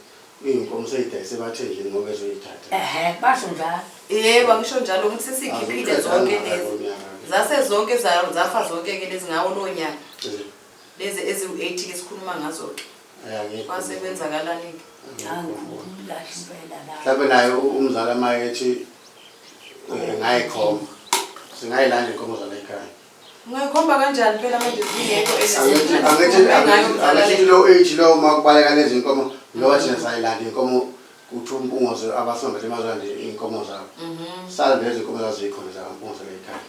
inkomo seyidayise bathe nje ngoba ezoyithatha. Basho njalo. Yebo ngisho njalo ukuthi sesikhiphile zonke lezi. Zase zonke zafa zonke ke lezi ngawo lo nyaka. Lezi ezi-80 ke sikhuluma ngazo ke. Kwasebenzakalani ke? Mhlawumbe nayo umzali amayethi ngayikhomba singayilanda inkomo zala ekhaya. Ungayikhomba kanjani phela manje zingekho angithi lo age lo makubaleka lezi inkomo lo thina sayilanda inkomo kuthi umpunguze abasonga emazweni inkomo zabo. Salve lezi inkomo zazikhona zakampunguze la ekhaya.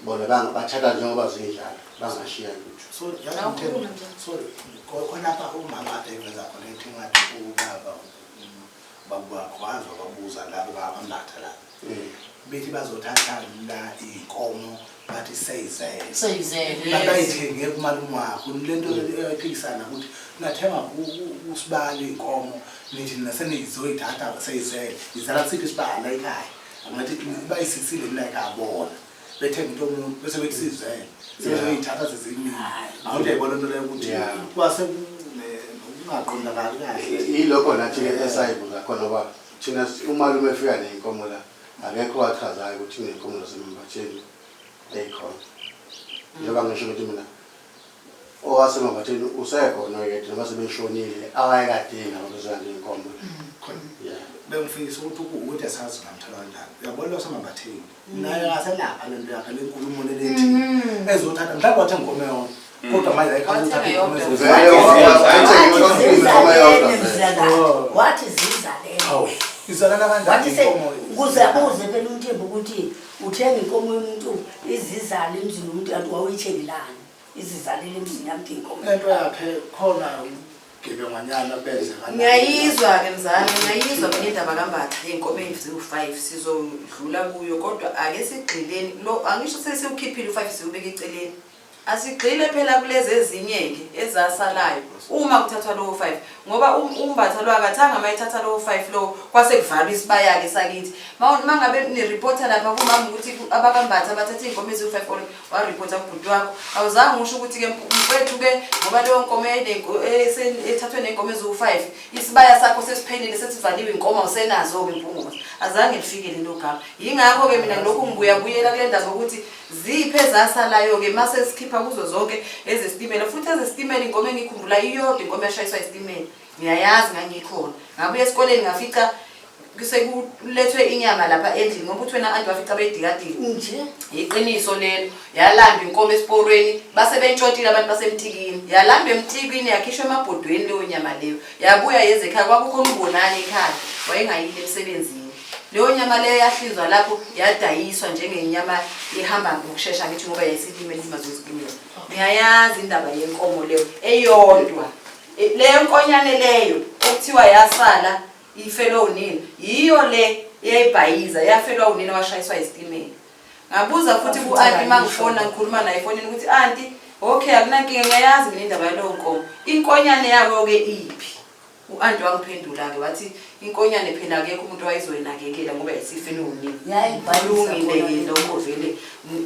Bona bathatha njengoba zinjalo bangashiya lutho. So yakhona sorry khona lapha umama ade wenza khona into ngathi ubaba babakwazi babuza labo abambatha la. Bethi bazothatha la inkomo bathi seyizele. Bayithenge kumalume wakho lento ephikisana ukuthi nathenga usibali inkomo nithi nasenizoyithatha seyizele. Izala sithi sibala ekhaya. Angathi bayisisile mina ekhaya bethenga into omuntu bese bekusizele. Sezoyithatha zezimini. Awuthi yayibona into leyo ukuthi kwase ungaqondakali kahle. Yilokho nathi esayibuza khona ngoba thina umalume efika nenkomo la akekho wachazayo ukuthi inkomo zasembatsheni eyikhona. Njengoba ngisho ukuthi mina owasembatsheni usekhona yedwa mase beshonile awayekadinga ukuzwana inkomo. Bengifisa ukuthi asazi ngamthala kanjani. Uyabona losembatsheni. Naye aselapha lento yakhe lenkulumo lelethi ezothatha mhlawumbe wathi inkomo yonke. Kodwa manje ayikhathatha inkomo wathi zizalelo. izalana kanjani inkomo? Kuze phela umthembu ukuthi uthenga inkomo yomuntu izizala emzini umuntu kanti wawuyithengelani. Izizalela emzini yami inkomo. Lento yakhe khona gebengwanyana beze kanjani. Ngiyayizwa ke mzali, ngiyayizwa ngendaba kaMbatha inkomo eziwu5 sizodlula kuyo kodwa ake sigxileni lo angisho sesiukhiphile u5 siubeka eceleni. Asigxile phela kulezi ezinye ke ezasalayo uma kuthathwa lo 5 ngoba umbatha lo akathanga mayithatha lo 5 lo kwase kuvalwa isibaya ke sakithi mangabe ni reporter lapha kumama ukuthi abakambatha bathatha inkomo ezi5 wa reporter kubhuti wakho awuzange usho ukuthi ke mfowethu ke ngoba leyo nkomo ethathwe nenkomo ezi5 isibaya sakho sesiphelile sesivaliwe inkomo usenazo ke impunguzo azange lifike lelo gama yingakho ke mina lokhu ngibuya buyela kule ndaba ukuthi ziphe zasalayo ke mase sikhipha kuzo zonke ezesitimela futhi ezesitimela inkomo engikhumbula iyodwa inkomo eshayiswa isitimela ngiyayazi ngangikhona ngabuye esikoleni ngafica kusekulethwe inyama lapha endlini ngoba uthi wena anti wafica beyidikadile nje iqiniso lelo yalandwa inkomo esiporweni base bentshontile abantu basemthikini yalandwa emthikini yakhishwa emabhodweni leyo nyama leyo yabuya yeze ekhaya kwakukhona ubonani ekhaya wayengayile emsebenzini. Leyo nyama leyo yahlinzwa lapho yadayiswa njengenyama ihamba ngokusheshsha ngithi ngoba yayisilimela imazosilimela. Ngiyayazi indaba yenkomo leyo eyodwa. Leyo nkonyane leyo okuthiwa yasala ifelwa unina yiyo le yayibhayiza yafelwa unina washayiswa isitimela. Ngabuza futhi ku-anti mangifona ngikhuluma naye efonini ukuthi anti okay akunankinga ngiyayazi mina indaba yaleyo nkomo. Inkonyane yabo ke iphi? U-anti wangiphendula ke wathi inkonyane phela akekho umuntu wayizoyinakekela ngoba yisifeni unini yayibhalungile lokho vele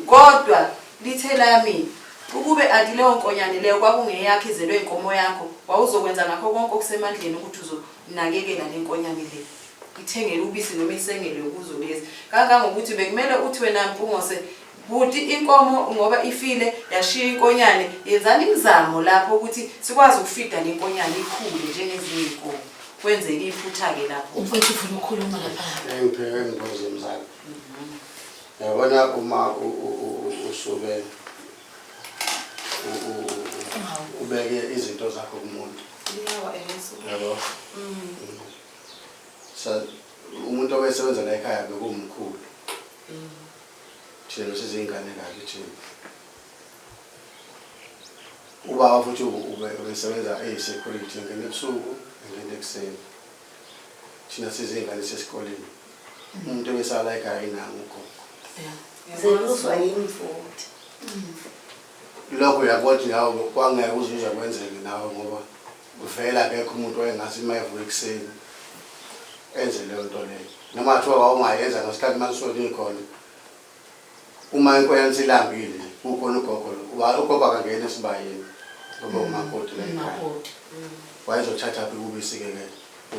kodwa lithela yami ukube anti leyo nkonyane leyo kwakungeyakho izelwe inkomo yakho wawuzokwenza ngakho konke okusemandleni ukuthi uzonakekela le nkonyane le ithengele ubisi noma isengele kuzo lezi kangangokuthi bekumele uthi wena Mpungose buti inkomo ngoba ifile yashiya inkonyane yenzani imizamo lapho ukuthi sikwazi ukufida le nkonyane ikhule njengezinye inkomo kwenzeke iphutha ke lapho Mfowethu ufuna ukukhuluma lapha. Ngipheke ngibuze mzali. Yabona uma usuke ubeke izinto zakho kumuntu. Yabo. Umuntu obesebenza la ekhaya bekumkhulu. Thina sizingane kahle thina. Ubaba futhi ubesebenza security ngene ebusuku ngene ekseni. Thina sizingane sesikoleni. Umuntu obesala ekhaya inanga ugogo. Zeluswa yimfuthi. Lokho uyabona ngawo kwangeke uzizwe kwenzeke nawe ngoba uvela akekho umuntu oyengathi mayevuka ekuseni enze leyo nto leyo noma kuthiwa wawungayenza ngesikhathi manisoni khona uma inkoyana silambile kukhona ugogo akangena esibayeni ngoba umakoti leyo wayezothatha aphi ubisi-ke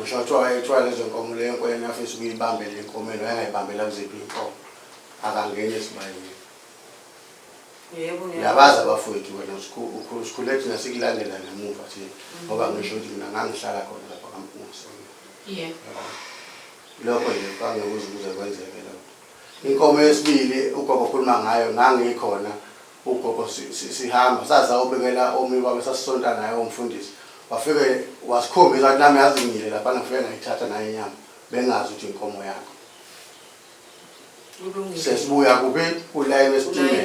usho kuthiwa wayethwala lezo nkomo leyo nkoyana afisa ukuyibambela enkomeni wayengayibambela kuziphi inkomo akangena esibayeni. Yabazi abafowethu wena usikhule thina sikulandela ngemuva thina ngoba ngisho ukuthi mina ngangihlala khona lapha kaMpunzi. Lokho nje kangekuze kuze kwenzeke lokho. Inkomo yesibili ugogo okhuluma ngayo ngangikhona ugogo sihamba saza ubekela omi baba sasisonta naye umfundisi wafike wasikhombisa ukuthi nami yazingile lapha ngifike ngayithatha naye inyama bengazi ukuthi inkomo yakho sesibuya kuphi ulayini wesitimela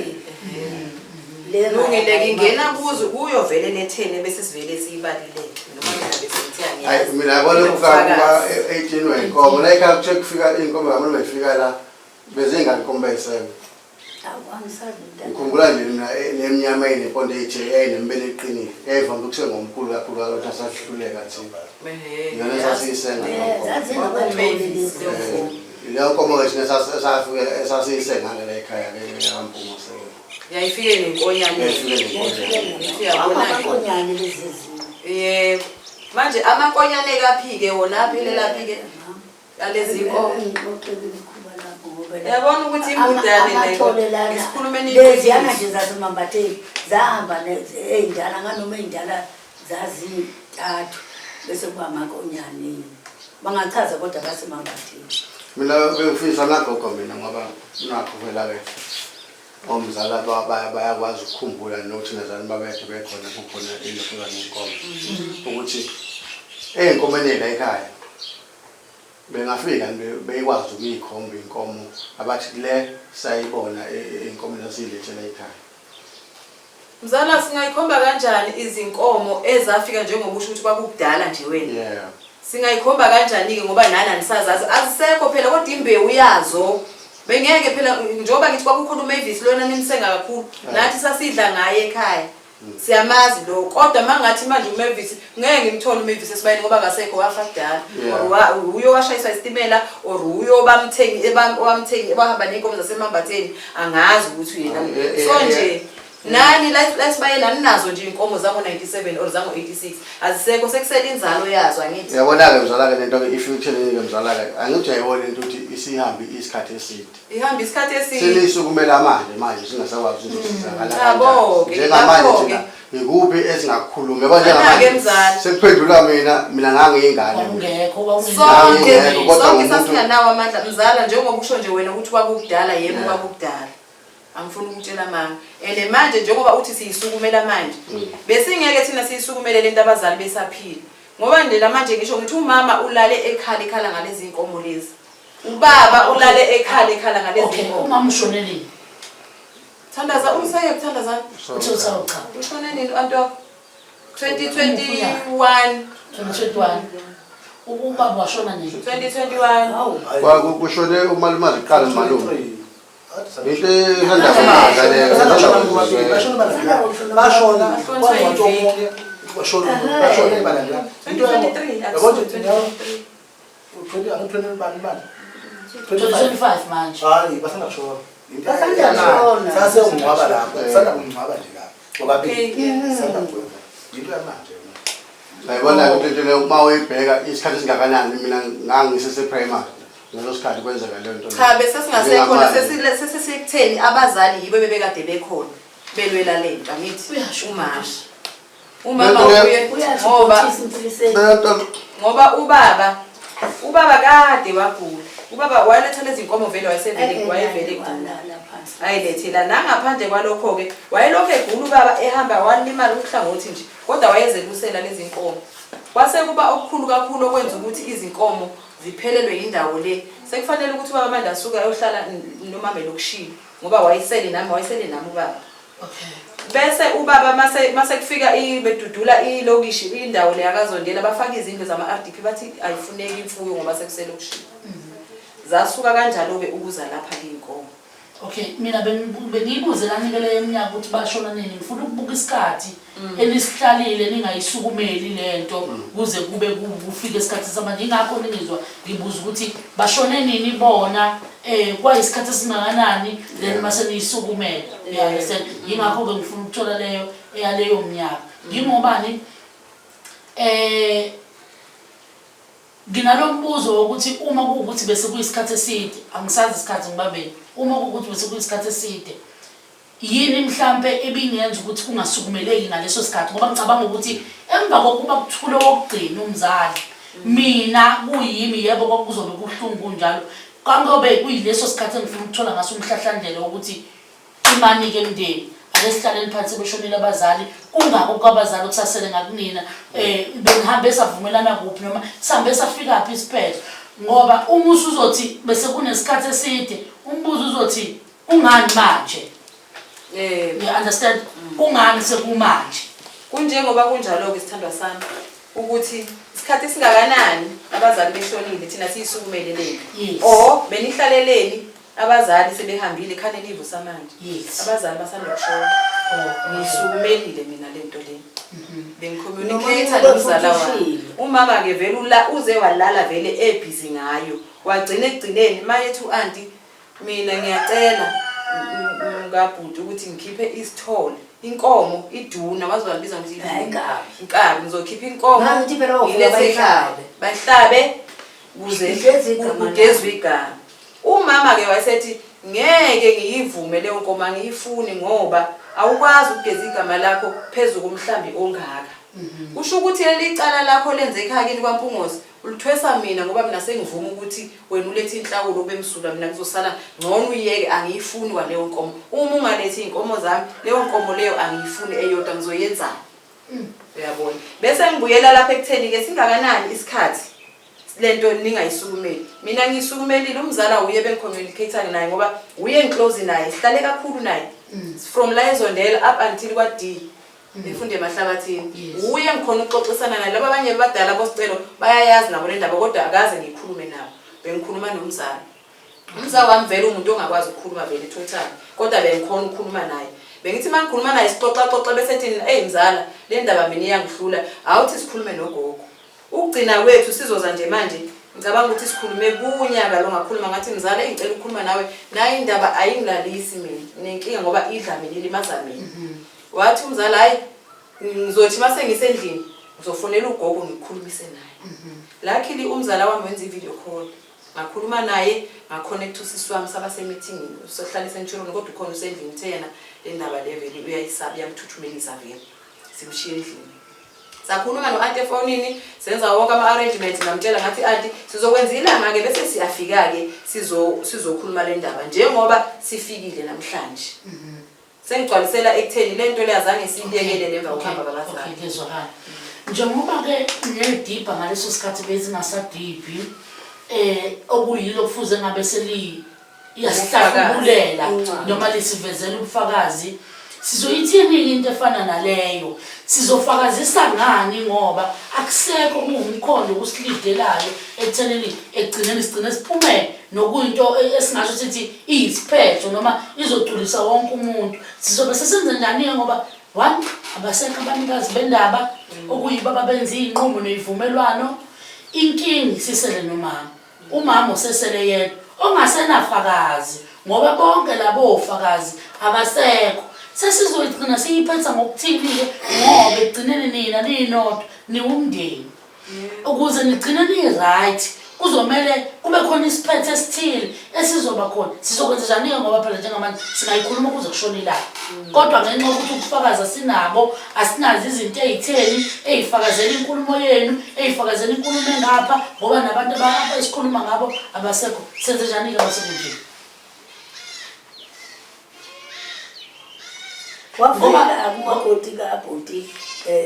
lungile ngingena kuzo kuyovele nethene bese sivele siyibalileke noma ngabe sithiyanga hayi mina yabona ukufika 18 wenkomo la ikhaya kuthi kufika inkomo yami bayifika la bezinga inkomo bayisema ngikhumbula nje mina nemnyama enempondo ethe nembele eqinile eyivambe kusenga omkhulu kakhulu ukuthi asahluleka thina yona sasiyisenga leyo nkomo ke thina sasafika esasiyisenga ngale ekhaya ke yaMpunga seke yayifike nenkonyane manje amankonyane kaphike wona aphelela phike alezi inkomo yabona ukuthi imbudane leyo isikhulumeni leziyana nje zasemambatheni zahamba ey'ndala nganoma ey'ndala zazintathu bese kuba amankonyane bangachaza kodwa basemambatheni. mina bengifisa nagogo mina ngoba nakho phela-ke omzala bayakwazi ukukhumbula nokuthi nazani babekhe bekhona kukhona ilokhuza nenkomo ukuthi ey'nkomeni la ekhaya bengafika beyikwazi ukuyikhomba inkomo abathi le sayibona inkomo zasiyilethela ekhaya. Mzala singayikhomba kanjani izinkomo ezafika njengoba usho ukuthi kwakudala nje wena singayikhomba kanjani ke ngoba nana nisazazi azisekho phela kodwa imbewu yazo bengeke phela njengoba ngithi kwakukhona uMavis lona nimsenga kakhulu nathi sasidla ngaye ekhaya siyamazi lo kodwa mangathi manje uMavis ngeke ngimthole uMavis esibayeni ngoba akasekho wafa kudala or uyo washayiswa isitimela or uyo bamthengi bahamba nenkomo zasemambatheni angazi ukuthi yena so nje nani lasibayela ninazo nje inkomo zango 97 or zango 86 azisekho sekusela inzalo yazo angithi yabona-ke mzala-ke lento ke if utheleleke mzala-ke angithi uyayibona into ukuthi isihambe isikhathi eside ihamba isikhathi eside senisukumela manje singasakwazi yabo-ke njengamanje thina ikuphi esingakukhuluma yabo njengamanje sekuphendula mina ngangiyingane sonke sasinganawo amandla mzala njengoba usho nje wena ukuthi kwakudala yebo kwakudala angifuni ukutshela mama and manje njengoba uthi siyisukumela manje besingeke thina siyisukumele lento abazali besaphila ngoba nje manje ngisho ngithi umama ulale ekhala ngalezi inkomo lezi ubaba ulale ekhala ngalezi inkomo umama ushoneleni Thandaza umsaye Thandaza ushone nini antu 2021 ubaba washona nini 2021 kushone umalumazi qala malume into ayibona ukuthi into uma uyibheka isikhathi esingakanani mina ngangisese-primary ngalo sikhathi kwenzeka leyo nto cha bese singasekhona sesikutheni abazali yibo bebekade bekhona belwela lento angithi umama uye ngoba ubaba kade wagula ubaba wayeletha lezi inkomo vele wayevele egula ayilethela nangaphandle kwalokho ke wayelokho egula ubaba ehamba walimala ukuhlangothi nje kodwa wayezelusela lezi inkomo kwase kuba okukhulu kakhulu okwenza ukuthi izinkomo ziphelelwe indawo le sekufanele ukuthi ubaba manje asuka ayohlala nomama lokushini ngoba wayesele nami ubaba bese ubaba mase kufika bedudula ilokishi indawo le yakazondela bafaka izindlu zama-RDP bathi ayifuneki imfuyo ngoba sekusele lokushini zasuka kanjalo ke ukuza lapha inkomo Okay, mina bengibuze lanikele eminyaka ukuthi bashona nini. Ngifuna ukubuka isikhathi elisihlalile ningayisukumeli lento kuze kube kufike isikhathi samanje. Ingakho ningizwa ngibuza ukuthi bashone nini bona kwayisikhathi esingakanani then mase niyisukumela. You understand? Ingakho ke ngifuna ukuthola leyo eyaleyo mnyaka. Ngingobani nginalo mbuzo ukuthi uma kuukuthi bese kuyisikhathi eside angisazi isikhathi ngibabeni uma kuukuthi bese kuyisikhathi eside yini mhlambe ebingenza ukuthi kungasukumeleki ngaleso sikhathi ngoba ngicabanga ukuthi emva kokuba kuthule wokugcina umzali mina kuyimi yebo kwakuzobe kuhlungu njalo kangobe kuyileso sikhathi engifuna ukuthola ngaso umhlahlandlela ukuthi imani ke mndeni alesihlaleni phansi beshonile abazali kungako kwabazali ukusasele ngakunina bengihambe savumelana kuphi noma sihambe safika phi isiphetho ngoba uma usuzothi bese kunesikhathi eside umbuzo uzothi ungani manje you understand kungani sekumanje kunjengoba kunjalo ke sithandwa sami ukuthi isikhathi singakanani abazali beshonile thina siyisukumeleleni benihlaleleni abazali sebehambile khane livu samanje abazali basanda kushona ngisukumelile mina lento le bengicommunicate nomzala wami umama ke vele uze walala vele ebusy ngayo wagcina ekugcineni mayethu auntie mina ngiyacela ngabhuti ukuthi ngikhiphe isithole inkomo iduna bazolibiza ukuthi inkabi ngizokhipha inkomo bahlabe kuze kugezwe igama umama ke wayesethi ngeke ngiyivume leyo nkomo ngiyifuni ngoba awukwazi ukugeza igama lakho phezulu komhlambi ongaka kusho ukuthi lelicala lakho lenze ekhaya kini kwaMpungosi ulithwesa mina ngoba mina sengivuma ukuthi wena ulethe inhlawulo obemsula mina kuzosala ngcono uyeke angiyifuni kwaleyo nkomo uma ungalethi inkomo zami leyo nkomo leyo angiyifuni eyodwa ngizoyenza uyabona bese ngibuyela lapha ekutheni ke singakanani isikhathi lento ningayisukumeli mina ngisukumelile umzala uye bengicommunicate naye ngoba uye ngiclose naye sihlale kakhulu naye from la ezondela up until kwa D befunde emahlabathini uye ngikhona ukuxoxisana naye laba abanye badala bosicelo bayayazi nabo le ndaba kodwa akaze ngikhulume nabo bengikhuluma nomzala umzala wami vele umuntu ongakwazi ukukhuluma vele total kodwa bengikhona ukukhuluma naye bengithi mangikhuluma naye sixoxa bese thini mzala le ndaba mina iyangihlula awuthi sikhulume nogogo ukugcina kwethu sizoza nje manje ngicabanga ukuthi sikhulume kunyaka lo ngakhuluma ngathi mzala engicela ukukhuluma nawe nayi indaba ayingilalisi mina nenkinga ngoba idla mina ilimaza mina wathi umzala hayi ngizothi mase ngisendlini ngizofonela ugogo ngikhulumise naye luckily umzala wami wenza i-video call ngakhuluma naye ngaconnect usisi wami saba se-meeting sohlala eSentshurweni kodwa ukhona usendlini uthe yena le ndaba level uyayisaba yamthuthumelisa vele simshiye endlini sakhuluma no-auntie efonini senza wonke ama-arrangements ngamtshela ngathi auntie sizokwenza ilanga-ke bese siyafika-ke sizokhuluma le ndaba njengoba sifikile namhlanje sengigcwalisela ekutheni le nto le azange siyiyekele nemva kokuhamba babazali njengoba-ke ngiyayidibha ngaleso sikhathi bezingasadibhi okuyilo kufuze ngabe yasihlakulela noma lisivezela ubufakazi sizoyithini into efana naleyo sizofakazisa ngani ngoba akusekho umkhondo kusilidelayo etheleni egcineni sigcine siphume nokuyinto esingasho sithi iyisiphetho noma izogculisa wonke umuntu sizobe sesenze njani ngoba one abasekho abanikazi bendaba okuyibaba benza izinqumo nezivumelwano inkingi sisele nomama umama usesele yedwa ongasenafakazi ngoba bonke labo ofakazi abasekho sesizoyigcina siyiphetha ngokuthini-ke ngoba egcineni nina ninodwa niwumndeni ukuze nigcine ni-right kuzomele kube khona isiphetho esithile esizoba khona sizokwenza njani-ke ngoba phela njengamanje singayikhuluma kuze kushone ilanga kodwa ngenxa yokuthi ukufakaza sinabo asinazi izinto ey'theni ey'fakazela inkulumo yenu ey'fakazela inkulumo engapha ngoba nabantu esikhuluma ngabo abasekho senze njani-ke basekundleni wafika kumakoti kabhuti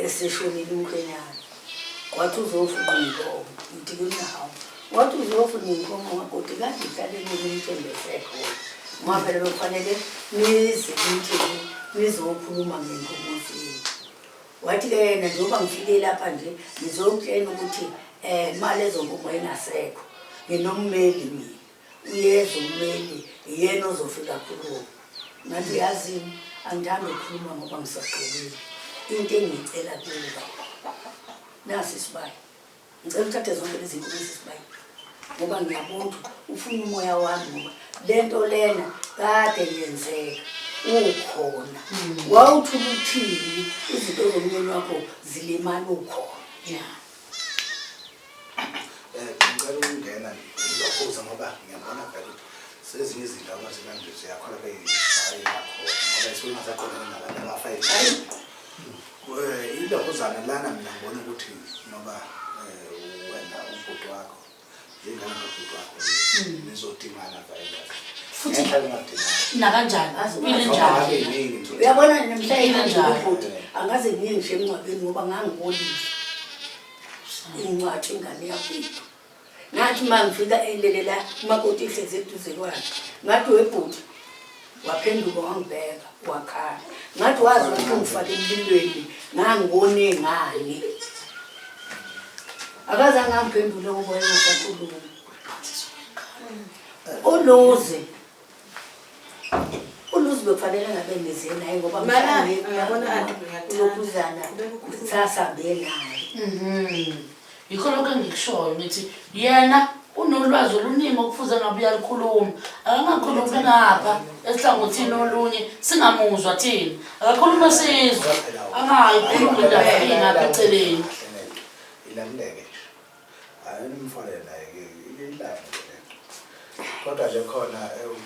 eseshonile umkhwenyana wathi uzofuna inkomo ngithi kunawo wathi uzofuna inkomo makoti kade ihlaleni nimthembese khona ngoba phela bekufanele nize nimthini nizokhuluma ngenkomo zenu wathi-ke yena njengoba ngifike lapha nje ngizomtshela ukuthi imali ezonkomo engasekho nginommeli mina uyeza ummeli yena ozofika khuluma ngathi yazini angithanda ukukhuluma ngoba ngisaqobile into engicela kuba nasi isibayi ngicela uthathe zonke lezi zinto ezisibayi ngoba ngiyabona ufuna umoya wami ngoba lento lena kade yenzeka ukhona wawuthula uthini izinto zomnyeni wakho zilimana ukhona ngicela ukungena ngiyakhuza ngoba ngiyabona vele sezinye izinto abazikanje ziyakhona beyishaye khona ngoba isona zakhona nabantu abafayile ilokuzana lana mina ngibona ukuthi noba wena ubhuti wakho njengana nobhuti wakho nizodingana vele futhi ngadingana nakanjani ilinjani uyabona nemhlanje ubhuti angaze ngiye ngisho emncwabeni ngoba ngangibonile incwadi ingane yakwethu ngathi mangifika elele la umakoti ihlezi eduze kwakhe ngathi webhuti waphenduka wangibheka wakhala ngathi wazi ukuthi ungifake emlilweni ngangibone ngani akaze angangiphendule ngoba engasakhuluma uluzi bekufanele ngabe nize naye ngoba mhlawumbe sasambe naye yikho lokho engikushoyo ngithi yena unolwazi oluningi okufuze ngabe uyalikhuluma akangakhulumi ngapha esihlangothini olunye singamuzwa thina akakhuluma sizwe angayikhuluma indaba ingapha eceleni ilaluleke nje ayimfanele naye ililanga kodwa nje khona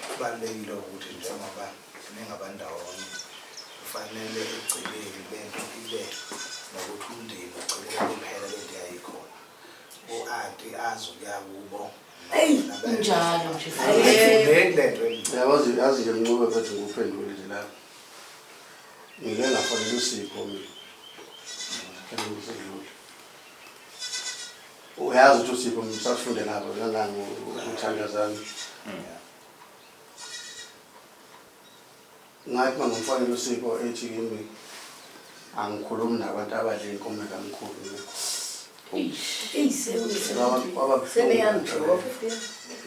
kubalulekile ukuthi njengoba ningabandawonye kufanele ugcineke lento ibe nokuthi umndeni ugcineke kuphela lento yayikhona u-anti azi ukuya kubo njalo nje yazi nje mncube bethu nguphendule nje lapha ngike ngafanele uSipho mina uyazi ukuthi uSipho msafunde nabo ngangani uthandazana ngathi mangimfanele uSipho ethi kimi angikhulumi nabantu abadle inkomo kaMkhulu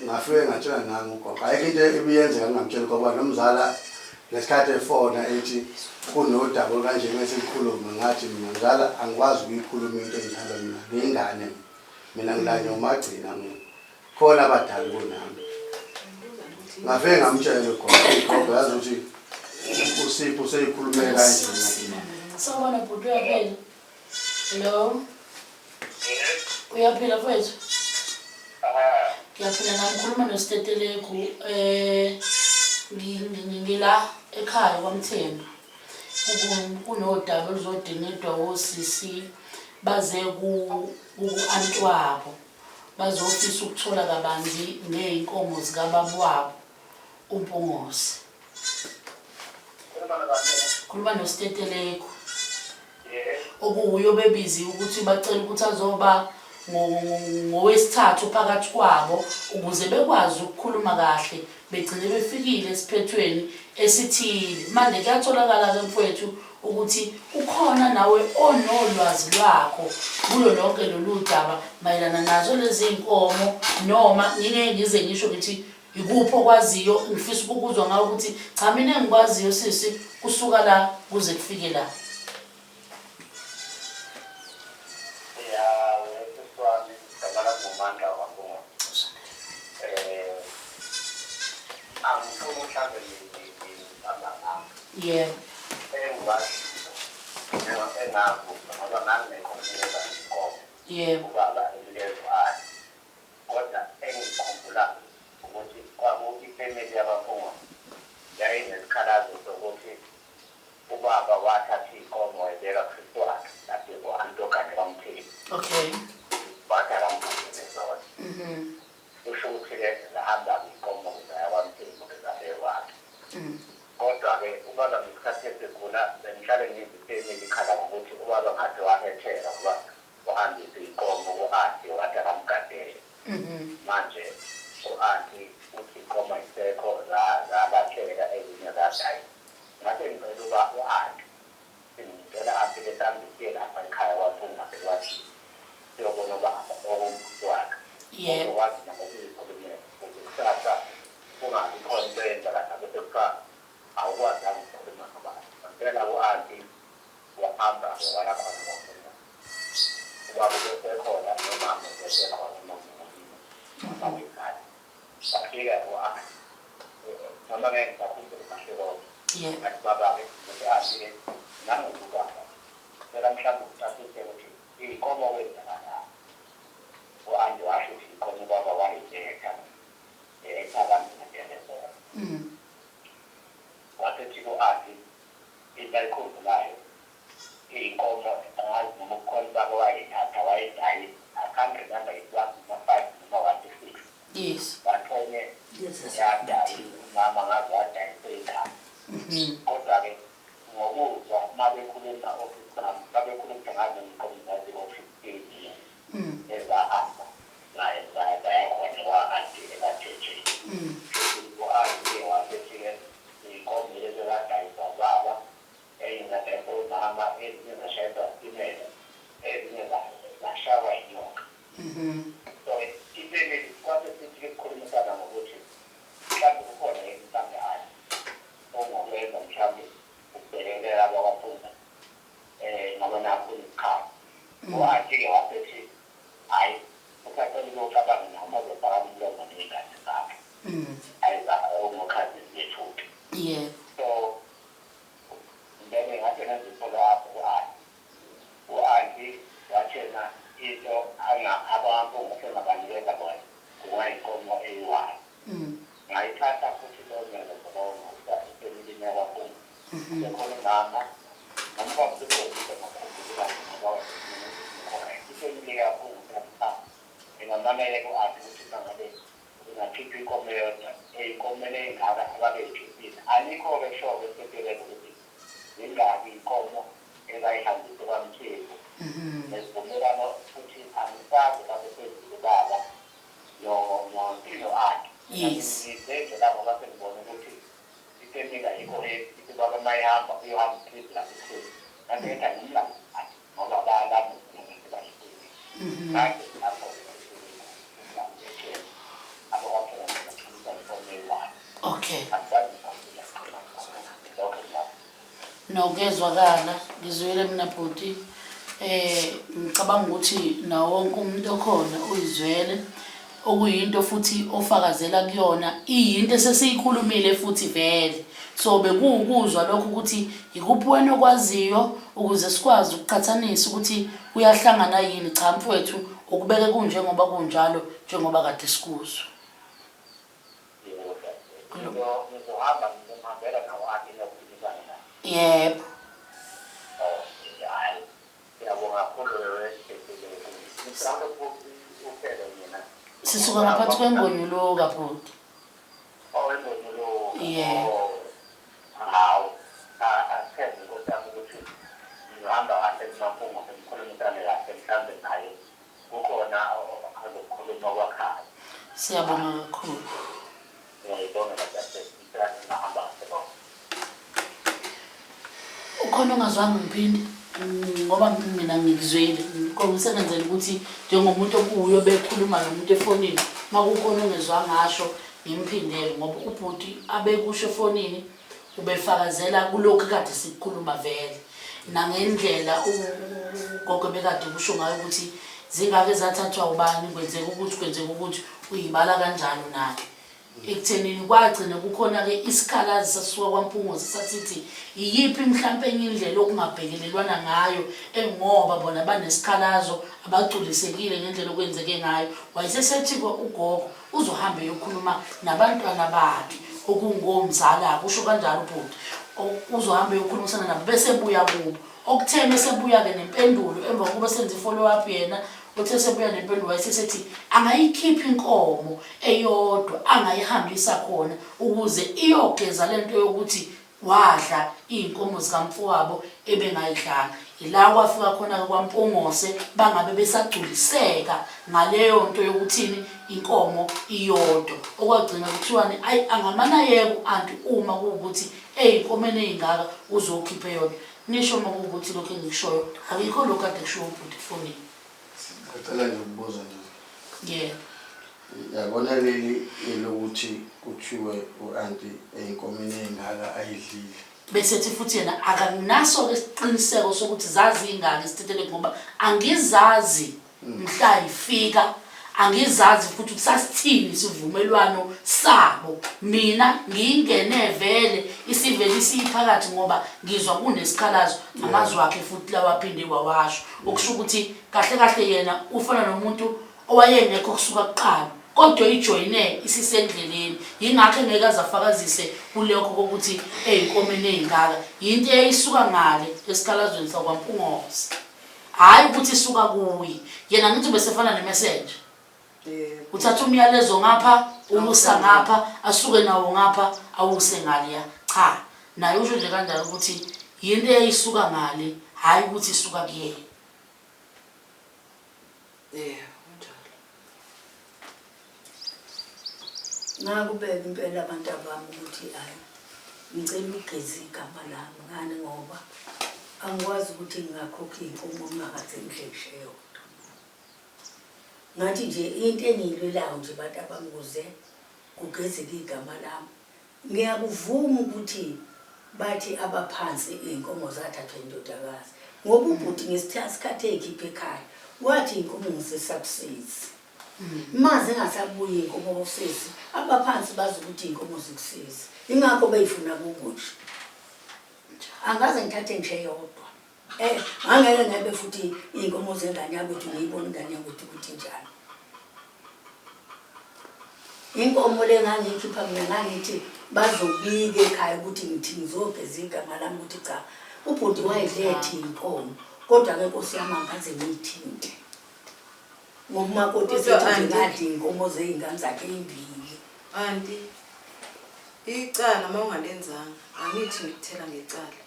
ngafike ngatshela nami ugogo ayikho into ebiyenzeka ngingamtshela ngoba nomzala ngesikhathi efona ethi kunodaba kanje mase ngikhuluma ngathi mina mzala angikwazi ukuyikhuluma into enjalo mina ngingane mina ngilanye umagcina khona abadala kunami ngafike ngamtshela ugogo yazi ukuthi uSipho seyikhulume kanje sawubona bhuti uyaphila hello uyaphila mfethu ngiyaphila nami ngikhuluma noSteteleko ngila ekhaya kwaMthembu kunodaba oluzodingidwa osisi baze ku-anti wabo bazofisa ukuthola kabanzi ngey'nkomo zikababa wabo uMpungose khuluma noSteteleko okuwuyo bebizi ukuthi bacela ukuthi azoba ngowesithathu phakathi kwabo ukuze bekwazi ukukhuluma kahle begcine befikile esiphethweni esithile manje kuyatholakala-ke mfowethu ukuthi ukhona nawe onolwazi lwakho kulo lonke lolu daba mayelana nazo lezi nkomo noma ngingeke ngize ngisho ukuthi ikuphi okwaziyo ngifisa ukukuzwa ngawo ukuthi cha mina engikwaziyo sisi kusuka la kuze kufike la yeah yeah okay kodwa-ke ubaba ngesikhathi esekhula bengihlale ngizitheni ngikhala ngokuthi ubaba ngathi wahethela ukuba uhambise iy'nkomo ku-anti wathi akamgadele manje u-anti uthi iy'nkomo yisekho zalahleka ezinye zadayi ngase ngicela uba u-anti ngicela afike sambisiye lapha ekhaya kwaphuma sekwathi noma ngeke ngakhumbula kahle Yeah. ngathi baba-ke ukuthi asike nangokubaba phela mhlawumbe ukusasise ukuthi iy'nkomo kwenzakalani u-andi washo ukuthi iy'nkomo ubaba wayibetha ekhabaninadelezona wasethi ku-andi into ayikhumbulayo iy'nkomo angazi noma ukukhona ubaba wayethatha wayedayi akhambe namba i-1 noma 5 noma 1 6 Yes. bathonye yadayi umama ngaze wadayise ingane kodwa-ke ngokuzwa uma bekhuluma ofisami babekhuluma ngazo ngikhomzazi ofisini ezahamba naye zayakhona kwa-andi ekathetheni u-andi wasethi-ke iy'nkomo lezi ekadayisa baba ey'ngadayisa umama ezinye zashayisa isitimela ezinye zashawa inyoka so into kwase sithi-ke kukhulumisana ngokuthi mhlawumbe kukhona mhlawumbe hhayi ongokwenza mhlawumbe ukubhekelela abawafunda ngoba nakho isikhathi u-andi-ke wasethi hhayi usacela ukuyocabanga nami ozofaka umlomo ney'ngane zakhe ayizongokhazi zethuke Yeah. so then ngathi nezifolo apho u-andi wathena into abampungu sengabanikeza bona kungayinkomo eyi-1 ngayithatha futhi lowo nyelo zolongo usemilini yabampungu sekhona umama nomubabusebenzise ngakhumbula ngoba isemilini yabampungu engamamele ku-andi ukuthi bangabe ungakhipha inkomo yodwa ey'nkomeni ey'ngaka ababey'khiphile anikho-ke sho-ke sekelele ukuthi zingaki iy'nkomo ezayihambise kwamthembu nesivumelano futhi angisazi lapho phezulu baba nompilo akhe Yes. ngizenje lapho kase ngibone ukuthi isemika yikho ithi baba uma ihamba uyohamba itrip lapho ekhulu nangekha ngimlando ngoba bayalamuukuthi bayikhulile ngathi lapho Okay. Nokezwakala ngizwele mina bhuti ngicabanga ukuthi nawo wonke umuntu okhona uyizwele okuyinto futhi ofakazela kuyona iyinto esesiyikhulumile futhi vele so bekuwukuzwa lokho ukuthi ikuphi wena okwaziyo ukuze sikwazi ukuqhathanisa ukuthi kuyahlangana yini cha mfowethu ukubeke kunjengoba kunjalo njengoba kade sikuzwa. ngizohamba ngizomhambela nawo andi nokuphikisana naye Yebo. ngiyabonga kakhulu mhlawumbe uphele mina Sisuka ngaphansi kwengonyuluka bhuti. owengonyuluka Yeah. hawu athembe nkosi yami ukuthi ngizohamba kahle kumampungu semkhulumisane kahle mhlawumbe naye kukhona azokukhuluma kwakhaya Siyabonga kakhulu. ngiyayibonga kahle ngihamba kahle bonke Ukhona ongazwanga ngiphinde ngoba mina ngikuzwele ngomsebenzeni ukuthi njengomuntu okuyo bekhuluma nomuntu efonini makukhona ongezwa ngasho ngimphindele ngoba ubhuti abekusho efonini ubefakazela kulokho kade sikhuluma vele nangendlela ugogo bekade kusho ngayo ukuthi zingake zathathwa ubani kwenzeka ukuthi uyibala kanjalo naye ekuthenini kwagcina kukhona-ke isikhalazi sasuka kwaMpunguzi sasithi iyiphi mhlampe enye indlela okungabhekelelwana ngayo engoba bona banesikhalazo abagculisekile ngendlela okwenzeke ngayo wayesesethi-ke ugogo uzohambe yokhuluma nabantwana bakhe okungomzala kusho kanjalo ubhuti uzohambe yokhulumisana nabo bese buya kubo okuthena esebuya-ke nempendulo emva kokuba senza i-follow up yena uthe sebuya nempendulo wayesesethi angayikhipha inkomo eyodwa angayihambisa khona ukuze iyogeza lento yokuthi wadla iy'nkomo zikamfowabo ebengayidlanga ila kwafika khona-ke kwaMpungose bangabe besagculiseka ngaleyo nto yokuthini inkomo iyodwa okwagcina kuthiwani ayi angamanayeko anti uma kuwukuthi ey'nkomeni ey'ngaka uzokhipha yodwa nisho uma kuwukuthi lokhu engikushoyo akikho lokhu kade kushiwo ubhuti efonini. Ngicela nje ukubuza nje. Yeah. Yabona leli elokuthi kuthiwe u-anti ey'nkomeni ey'ngaka ayidlile. Besethi futhi yena akanaso isiqiniseko sokuthi zazi ingaki isithetheleke ngoba angizazi mhla ifika angizazi futhi ukuthi sasithini isivumelwano sabo. Mina ngingene vele isivele isiphakathi ngoba ngizwa kunesikhalazo amazwi akhe futhi lawaphinde wawasho okusho ukuthi kahle kahle yena ufana nomuntu owayengekho kusuka kuqala kodwa ijoyine isisendleleni yingakho engeke azafakazise kulekho kokuthi eyinkomeni ezingaka into eyisuka ngale esikhalazweni sakwaMpungosi hayi ukuthi isuka kuyi yena ngithi besefana nemessage uthatha umyalezo ngapha umusa ngapha asuke nawo ngapha awuse ngale cha naye usho nje kanjalo ukuthi into eyisuka ngale hayi ukuthi isuka kuyena Ngakubeka impela abantu abami ukuthi hayi ngicela ugezi igama lami ngani ngoba angikwazi ukuthi ngingakhokha inkomo ngakaze ngidleshe yodwa. Ngathi nje into engiyilwelayo nje abantu abami kuze kugezeke igama lami. Ngiyakuvuma ukuthi bathi abaphansi inkomo zathathwa indodakazi ngoba ubhuti ngesikhathi ekhiphe ekhaya wathi inkomo ngisesakusiza. Maze ngasabuye inkomo ofisi abaphansi bazi ukuthi inkomo zikusiza ingakho bayifuna kukusho angaze ngithathe nje yodwa angeke ngabe futhi inkomo zengane yakwethu ngiyibona ingane yakwethu ukuthi njani inkomo lengangikhipha mina ngangithi bazobika ekhaya ukuthi ngithi ngizogeza igama lami ukuthi cha ubhuti wayedlethi inkomo kodwa ke Nkosi yami angaze ngiyithinte ngomakoti esethi ngadli inkomo zeyingane zakhe ezimbili. Anti icala mawungalenzanga angithi ngikuthela ngecala.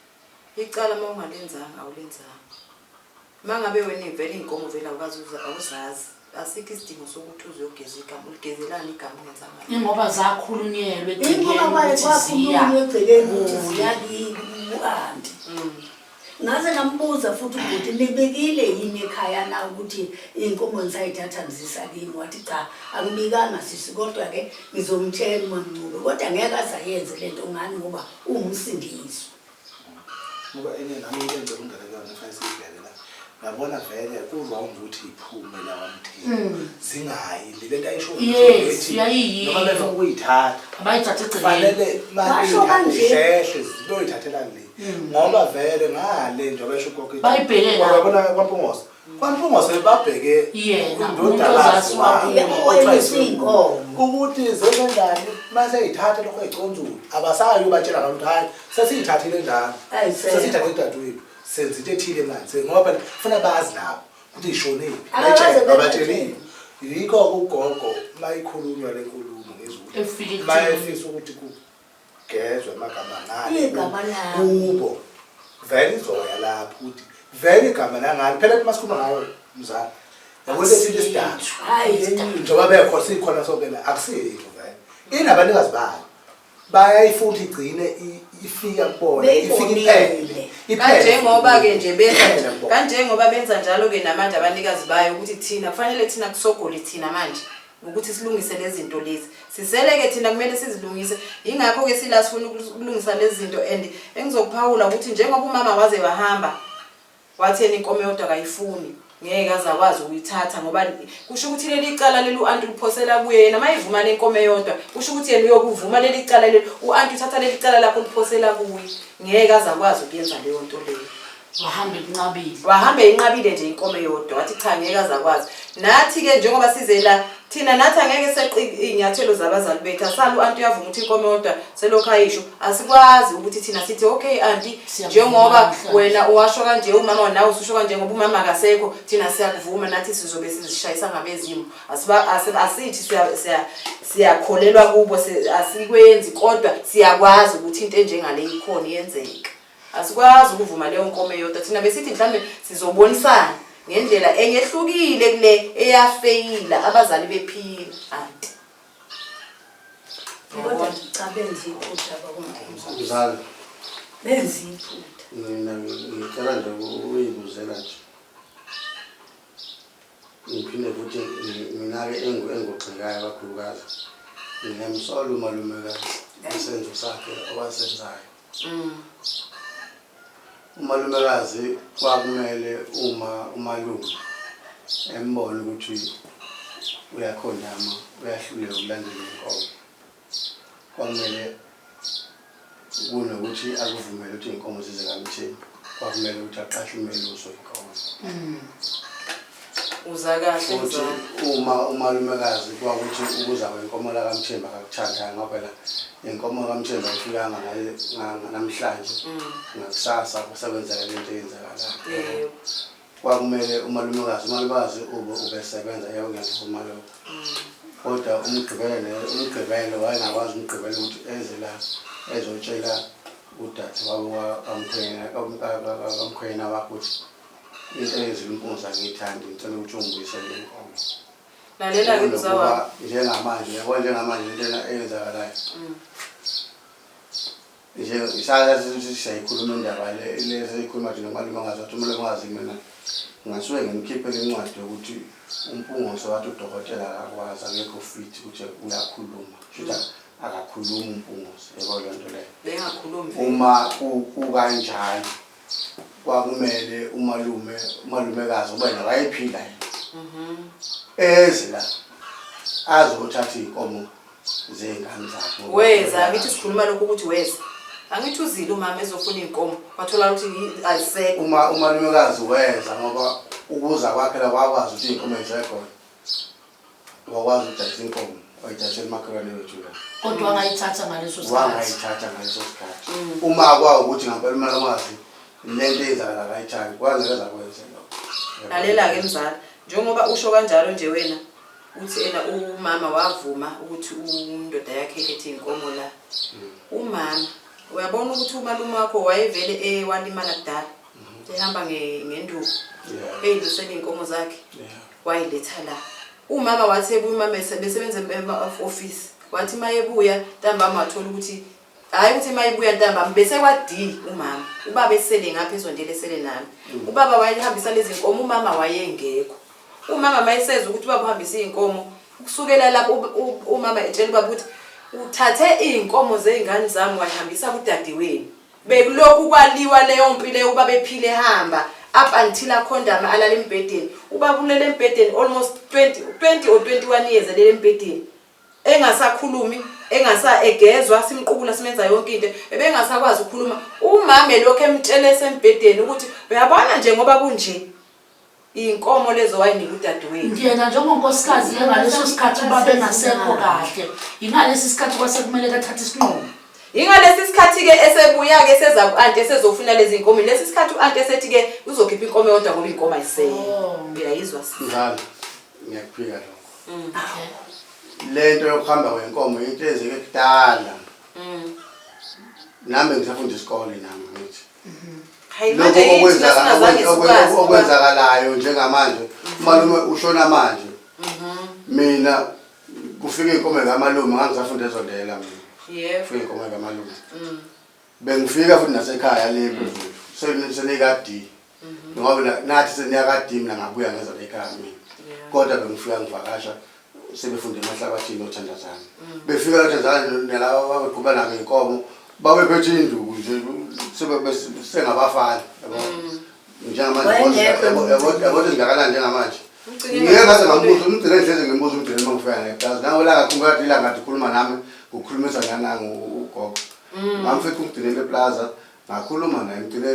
Icala mawungalenzanga awulenzanga. Mangabe wena ivele inkomo vela awuzazi asikho isidingo sokuthi uzogeza igama uligezelana igama ngenzanga. Ingoba zakhulunyelwe ingoba kwakhulunywe egcekeni ukuthi ziyakibu anti. Ngaze ngambuza futhi ukuthi nibekile yini ekhaya na ukuthi inkomo nisayithatha ngizisa kimi wathi cha angibikanga sisi kodwa ke ngizomtshela uma ngicube kodwa ngeke azayenze lento ngani ngoba ungumsindiso. Ngoba nami ngenzela ungalekana nefayisibheke la. Ngabona vele kuzwa ukuthi iphume la wamthini. Zingayi lento ayisho ukuthi noma bese ukuyithatha. Abayithathe egcekeni. Fanele manje shehle ziloyithathela le. Ngoba vele ngale nje abasho konke bayibheke la ngoba kwaMpungosi kwaMpungosi babheke yena indodakazi Inkomo ukuthi zenzani mase yithatha lokho econzulu abasayo batshela abantu hayi sesiyithathile ndani sesithathe dadwethu senze into ethile manje ngoba ufuna bazi lapho ukuthi ishonile abatsheli yikho ugogo mayikhulunywa lenkulumo ngezulu mayefisa ukuthi gezwe amagama ngani igama lami kubo vele izoya lapho ukuthi vele igama langani phela masikhuluma ngayo mzala yakwethu sithi isidanga hayi njengoba bekho sikhona sobela akusiyikho vele inabanikazi bayo bayayifuna igcine ifika kubona ifika kanjengoba ke nje benza kanjengoba benza njalo ke namanje abanikazi bayo ukuthi thina kufanele thina kusogole thina manje ukuthi silungise lezi zinto lezi siseleke thina kumele sizilungise ingakho ke sila sifuna ukulungisa lezi zinto and engizokuphawula ukuthi njengoba umama waze wahamba wathena inkomo yodwa kayifuni ngeke azakwazi ukuyithatha ngoba kusho ukuthi leli icala leli uAnti uphosela kuye yena mayivuma lenkomo yodwa kusho ukuthi yena uyokuvuma leli icala leli uAnti uthatha leli icala lakho uphosela kuye ngeke azakwazi ukuyenza leyo nto leyo wahambe inqabile nje inkomo yodwa wathi cha ngeke azakwazi nathi ke njengoba sizela thina nathi angeke seqi inyathelo zabazali bethu asali uAnti uyavuma ukuthi inkomo yodwa selokho ayisho asikwazi ukuthi thina sithi okay Auntie njengoba wena uwasho kanje umama nawe ususho kanje ngoba umama akasekho thina siyakuvuma nathi sizobe sizishayisa ngabezimo asithi siyakholelwa kubo asikwenzi kodwa siyakwazi ukuthi into enjengale ikhona iyenzeka asikwazi ukuvuma leyo nkomo yodwa thina besithi mhlambe sizobonisana ngendlela engehlukile kule eyafeyila abazali bephila Auntie kodwa cha benzi iphutha bakonke Mzali benzi iphutha mina ngicela nje ukuyibuzela nje ngiphinde futhi mina ke engugxekayo kakhulukazi nginemsolo umalumekazi isenzo sakhe owasenzayo umalumekazi kwakumele uma umalungu embone ukuthi uyakhondama uyahlulela ukulandela inkomo kwamele kunokuthi akuvumele ukuthi inkomo zize kamthini kwakumele ukuthi aqashe umeluso inkomo uza kahle futhi umalumekazi kwakuthi ukuza kwenkomo la kaMthemba akakuthandanga ngoba phela inkomo kaMthemba ifikanga namhlanje ngakusasa kusebenzela lento eyenzakalayo kwakumele umalumekazi ubesebenza yebo ngiyavuma lokho kodwa umgqibelo wayengakwazi umgqibelo ukuthi eze la ezotshela udade wabo kamkhwena wakho ukuthi into ezimpunzi angiyithandi ngicela ukuthi ungibuyisele inkomo lalela ke mzawa njengamanje yabo njengamanje lena eyenzakalayo nje isala siyayikhuluma indaba le seyikhuluma nje nomalume ngazathi umalumekazi mina ngasuke ngimkhiphe lencwadi yokuthi uMpungoso wathi udokotela akakwazi akekho fit ukuthi uyakhuluma futhi akakhuluma uMpungoso yebo le nto leyo bengakhulumi uma kukanjalo kwakumele umalumekazi ubena wayiphila eze la azothatha inkomo zengane zakhe weza ngithi sikhuluma lokho ukuthi weza angithi uzile umama ezofuna inkomo wathola ukuthi ayisekho umalumekazi weza ngoba ukuza kwakhe la wakwazi ukuthi inkomo ezikhona wakwazi ukudayisa inkomo wayidayisela emakhelwane wethu la kodwa angayithatha ngaleso sikhathi wangayithatha ngaleso sikhathi uma akwazi ukuthi ngempela umalumekazi lento eyenzakala kayithandi kwangeza kwenze lokho lalela ke mzala njengoba usho kanjalo nje wena uthi ena umama wavuma ukuthi undoda yakhe elethe inkomo la umama uyabona ukuthi umalume wakho wayevele walimala kudala ehamba ngenduku eyilusela inkomo zakhe wayiletha la umama wathi ebuya umama besebenza ema-office wathi mayebuya ntambama wathola ukuthi hayi ukuthi mayebuya ntambama bese kwadi umama ubaba esele ngapha ezondele esele nami ubaba wayehambisa lezi inkomo umama wayengekho umama mayeseza ukuthi ubaba uhambisa inkomo ukusukela lapho umama etshela ubaba ukuthi uthathe inkomo zeingane zami wayihambisa kudadewenu bekulokhu kwaliwa leyo mpilo ubaba ephile hamba up until akhondama alala embedeni ubaba ulele embedeni almost 20 or 21 years alele embedeni engasakhulumi egezwa simqubula simenza yonke into ebengasakwazi ukukhuluma umama lokho emtshele esembedeni ukuthi uyabona nje ngoba kunje inkomo lezo wayinika udadewenu yena njengonkosikazi ngaleso sikhathi ubaba engasekho kahle ingalesi sikhathi kwasekumele kathathe isinqumo ingalesi sikhathi ke esebuya ke seza ku-anti esezofuna lezi inkomo lesi sikhathi u-anti esethi ke uzokhipha inkomo yodwa ngoba inkomo ayiseyo uyayizwa ngalo ngiyakuphika lokho lento yokuhamba kwenkomo into ezike kudala nami ngisafunda isikole nami ngithi lokho okwenzakalayo njengamanje umalume ushona manje mina kufika inkomo ngamalume ngangisafunda ezondela mina kufika inkomo ngamalume bengifika futhi nasekhaya lephezulu senikadi ngoba nathi seniyakadi mina ngabuya ngeza ekhaya mina kodwa bengifika ngivakasha sebefunda emahlabathini othandazana befika othandazana nalabo babeqhuba nabo inkomo babephethe induku nje sengabafana yabo njengamanje yabo singakalani njengamanje ngeke ngaze ngambuza umgcine endleze ngembuza umgcine mangifika ngeplaza nawe la ngakhuluma ilanga ndikhuluma nami ukukhulumisa nana ugogo ngamfika umgcine leplaza ngakhuluma naye umgcine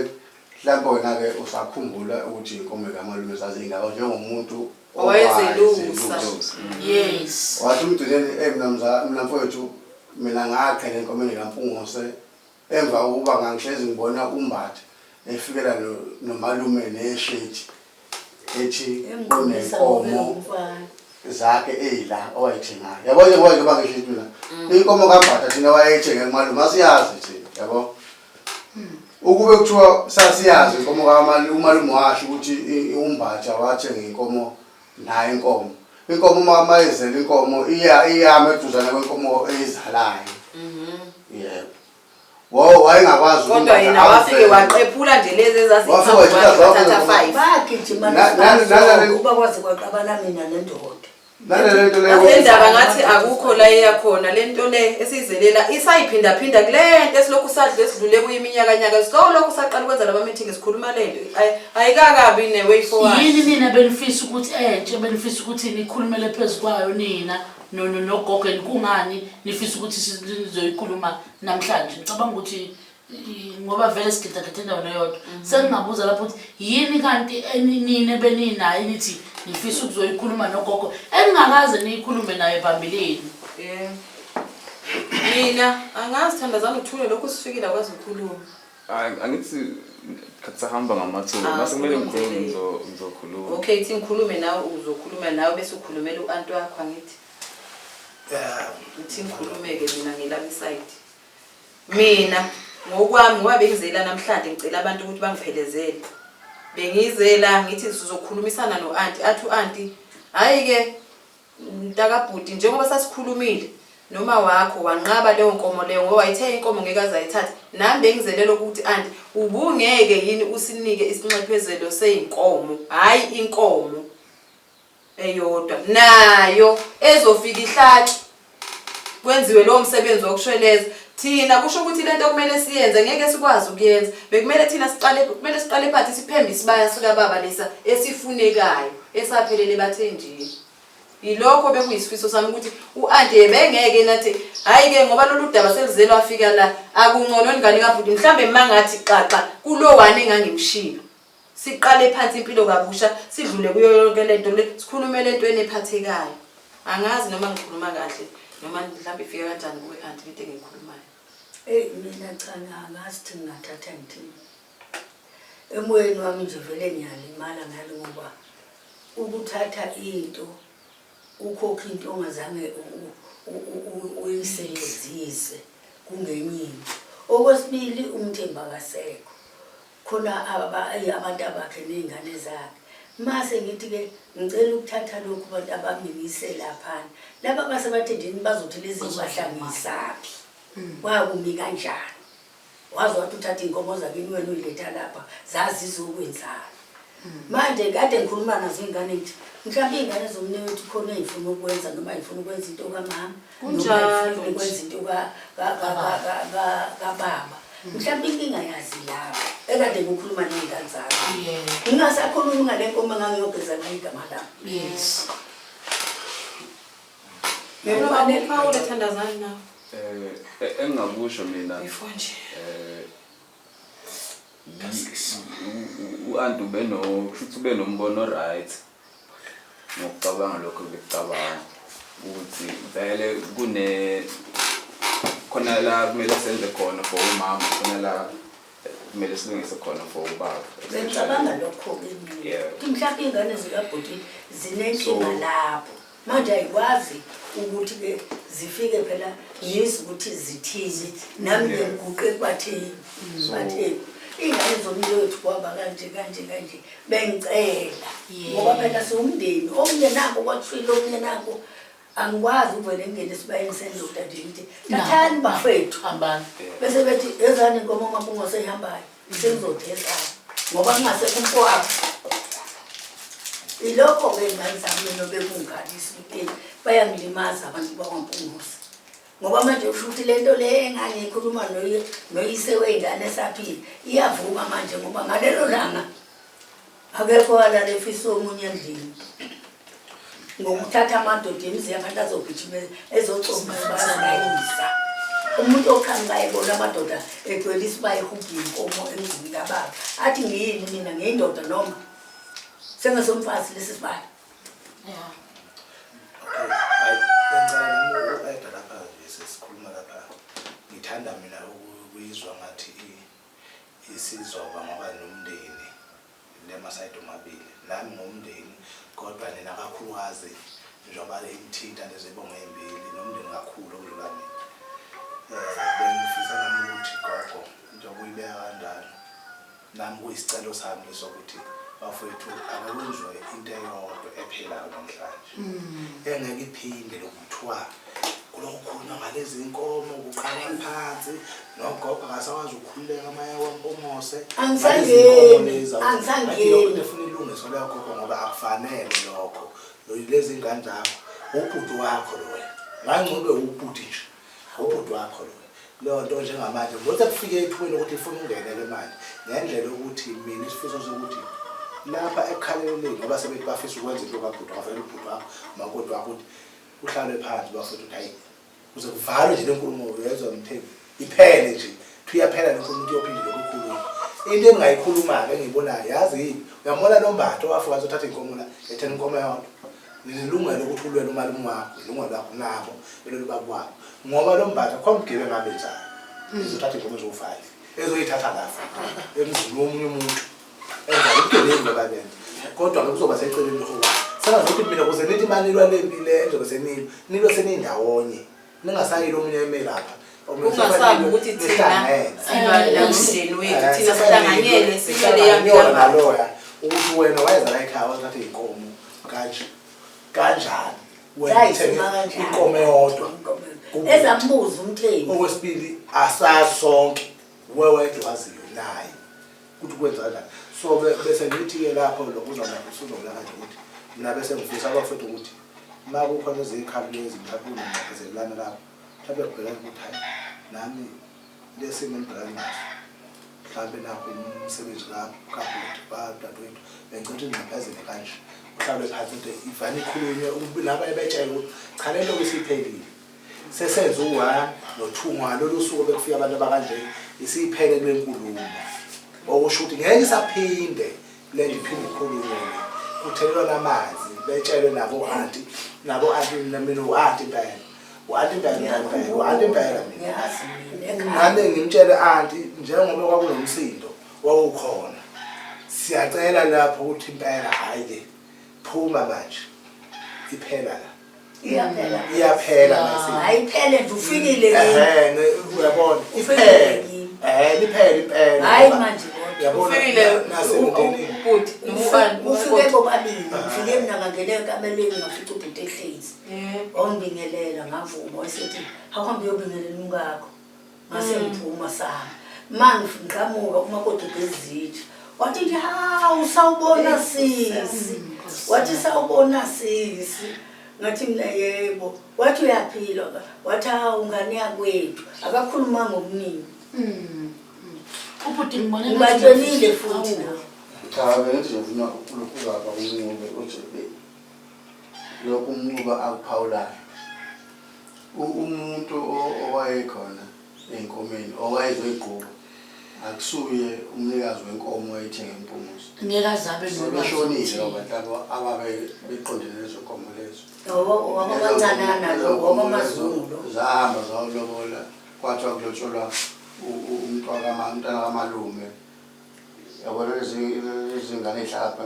mhlawumbe wena ke usakhumbula ukuthi inkomo ngamalume zazingaka njengomuntu owayezelusa yes wathi umgcineni mina mfowethu mina ngaqhela enkomeni kaMpungose emva kokuba ngangihlezi ngibona umbatha efikela nomalume neshethi ethi kunenkomo zakhe eyila owayithengayo yabo nje ngoba ngishithi mina inkomo kaMbatha thina wayethenge kumalume asiyazi thina yabo ukube kuthiwa sasiyazi inkomo umalume washo ukuthi umbatha wathenga inkomo nayo inkomo uma mayizela inkomo iyama eduzana kwenkomo eyizalayo yebo wayengakwazi kodwa yena wafike waqephula nje lezi ezazithatha 5 bagijima bakwazi kwaqabana mina nendoda Nalento le ndaba ngathi akukho la eyakhona lento le esizelela isayiphinda phinda kulento esilokhu sadle sidlule kuyiminyaka nyaka sikolokhu saqala ukwenza laba meeting sikhuluma lento ayikakabi ne way forward. Yini nina benifisa ukuthi entshe benifisa ukuthi nikhulumele phezukwayo nina nogogo kungani nifisa ukuthi sizoyikhuluma namhlanje ngicabanga ukuthi ngoba vele sigidagide endaweni eyodwa sengingabuza lapho ukuthi yini kanti nini beninayo nithi nifisa ukuzoyikhuluma nogogo engingakaze niyikhulume naye phambilini. Mina angazi thandazana uthule lokho sifikile akwazi ukukhuluma. Angithi katsahamba ngamathuba mase kumele ngikhulume ngizokhuluma. Okay ithi ngikhulume nawe uzokhuluma nawe bese ukhulumela uanti wakho angithi. Ithi ngikhulume-ke mina ngilami side. Mina ngokwami ngoba bengizela namhlanje ngicela abantu ukuthi bangiphelezele. Bengizela ngithi sizokhulumisana noanti athi uanti hayi ke ntakabhuti njengoba sasikhulumile noma wakho wanqaba leyo nkomo leyo ngoba ayithe inkomo ngeke azayithatha nami bengizelela ukuthi anti ubungeke yini usinike isinxephezelo seyinkomo hayi inkomo eyodwa nayo ezofika ihlathi kwenziwe lo msebenzi wokushweleza thina kusho ukuthi lento kumele siyenze ngeke sikwazi ukuyenza bekumele thina kumele siqale phansi siphembe isibaya sika baba lesa esifunekayo esaphelele bathenjini ilokho bekuyisifiso sami ukuthi uanti ebengeke nathi hayi ke ngoba lolu daba selizelo afika la akungcono ingane kabhuti mhlambe mangathi xaxa kulo wane engangimshilo siqale phansi impilo kabusha sidlule kuyo yonke lento le sikhulume lento enephathekayo angazi noma ngikhuluma kahle noma mhlambe ifika kanjani kuwe anti into engikhulumayo. Mina cha ngazi ukuthi ngingathatha ngithini emoyeni wami nje vele ngiyalimala ngalo ngoba ukuthatha into ukhokha into ongazange uyisebenzise kungenyini. Okwesibili umthemba kasekho khona abantu abakhe nezingane zakhe mase ngithi ke ngicela ukuthatha lokhu abantu abamingise lapha laba basebathendeni bazothi lezi bahlangisaphi wakumi kanjani wazi wathi uthatha inkomo zakini wena uyiletha lapha zazi izokwenzani manje kade ngikhuluma nazo ingane ngithi mhlawumbe ingane zomnewethu khona ezifuna ukwenza noma ifuna ukwenza into kamama kunjalo ukwenza into kababa mhlawumbe inkinga yazi lapho ekade ngikhuluma nezingane zami ngingasakhulumi ngale nkomo ngangiyogeza ngigama lami. Yes. Yebo awule thandazana nawe. Engakusho mina Before nje uanti ube nombono right ngokucabanga lokho bekucabanga ukuthi vele khona la kumele senze khona for umama khona la kumele silungise khona for ubaba. Ngicabanga lokho ke mina mhlawumbe ingane zikabhuti zinenkinga lapho manje ayikwazi ukuthi ke zifike phela yizi ukuthi zithize nami ngiguqe bathini bathini ingane zomnewethu kwaba kanje bengicela ngoba phela siwumndeni omunye nako kwathwile omunye nako angikwazi uvele ngene sibayeni sendoda nje ngithi thathani bafethu Hambani. bese bethi ezani inkomo mabungo seyihambayo sengizodesa ngoba kungasekho umfowabo ilokho bengayizami nobekungaliso ukuthi bayangilimaza abantu bakwaMpunguzi ngoba manje usho ukuthi lento le engane ikhuluma noyise weingane esaphila iyavuka manje ngoba ngalelo langa akekho alalefisa omunye endlini ngokuthatha amadoda emizini abantu azogijima ezocoma bayayisa umuntu okhangaye bona amadoda egcwele isibaye hubhi inkomo emizini kababa athi ngiyini mina ngiyindoda noma sengasomfazi lesi sibaye. Ngicela lapha sesikhuluma lapha ngithanda mina ukuyizwa ngathi isizoba ngoba nomndeni lemasayidi omabili nami ngomndeni kodwa nina kakhulukazi njengoba engithinta lezibongo ezimbili nomndeni kakhulu okudlula mina bengifisa nami ukuthi gogo njengoba uyibeka kanjalo nami kuyisicelo sami sokuthi bafowethu akwenziwe into eyodwa ephelayo namhlanje engeke iphinde lokuthiwa kulokukhuluma ngalezi inkomo kuqala phansi nogogo akasawazi ukukhululeka amaya kwaMpungose Angisangeni ufuna ilungiswa leyo gogo ngoba akufanele lokho lezi ingane zakho ubhuti wakho lo wena ngangcobe ubhuti nje ubhuti wakho lo leyo nto njengamanje ngoba kufike ethweni ukuthi ifuna ungenele manje ngendlela ukuthi mina isifiso sokuthi lapha ekhaleleni ngoba sebethi bafisa ukwenza into kabhuti afanele ubhuti wakho makoti wakho ukuthi uhlale phansi bafethu ukuthi hayi kuze kuvalwe nje lenkulumo yezwa umthengi iphele nje thuyaphela lenkulumo uyophinde lokukhuluma into engingayikhuluma-ke engiyibonayo yazi yini uyambona nombatho wafika azothatha inkomo la ethena inkomo yodwa nililungelo ukuthi ulwele umalume wakho ilungelo lakho nabo belolu bakwabo ngoba lo mbatho khona umgebe ngabenzayo izothatha inkomo ezofali ezoyithatha lafa emzini womunye umuntu enza ubugebengu ababenza kodwa kuzoba seceleni lokuba sengazokuthi mina kuze nithi manilwa lempile enzobe senilo nilwe senindawonye ningasayilo omunye emelapha ungasabi ukuthi thina silwa nomndeni wethu thina sihlanganyele silele yamnyama naloya ukuthi wena wayeza la ekhaya wathatha inkomo kanje kanjani wena inkomo eyodwa ezambuza umthengi okwesibili asazi sonke wewedwa waziyo naye ukuthi kwenza kanjani so bese ngithi-ke lapho lokuzozolaka nje ukuthi mina bese ngifisa abafethu ukuthi uma kukhona ezikhabi lezi mhlawumbe kunamakezelelana lapho mhlawumbe kubhekana ukuthi hayi nami lesimo engibhekane naso mhlawumbe nakho umsebenzi kabhuti badadewethu bengicela ngiphezele kanje mhlawumbe phansi into ivane ikhulunywe laba ebetshela ukuthi cha le nto isiphelile sesenze u-1 no-2 ngalolu suku bekufika abantu abakanje isiyiphele kule nkulumo okusho ukuthi ngeke isaphinde le nto iphinde ikhulunywe kuthelelwa namanzi betshelwe nabo-anti mina u-anti impela u-anti impela ngane ngimtshele anti njengoba kwakunomsindo wawukhona siyacela lapho ukuthi impela hhayi-ke phuma manje iphela la iyaphela ayiphele nje ufikile uyabona iphele liphele impela hayi manje ufikile ubhuti ufike bobabili ufike mina ngangena ekameleni ngafica ubhuti ehlezi wangibingelela ngavuma wasethi hawuhambe uyobingelela umkakho ngase ngiphuma sami manje ngiqhamuka umakoti bezitsha wathi nje hawu sawubona sisi wathi sawubona sisi ngathi mina yebo wathi uyaphila wathi hawu ngane yakwethu akakhuluma ngokuningi ubhuti ngibone ngibatshelile futhi na cha bengithi ngifuna ukukhuluma kumncube uthi lokhu umncuba akuphawulayo umuntu owayekhona enkomeni owayezoyigquba akusuye umnikazi wenkomo oyithenga impumuzo ngeke abe beshonile abantu ababe beqondene lezo nkomo lezo wabancanana wakwamazulu zahamba zawulobola kwathiwa kulotsholwa umntwana kamalume yabona izingane ey'hlapha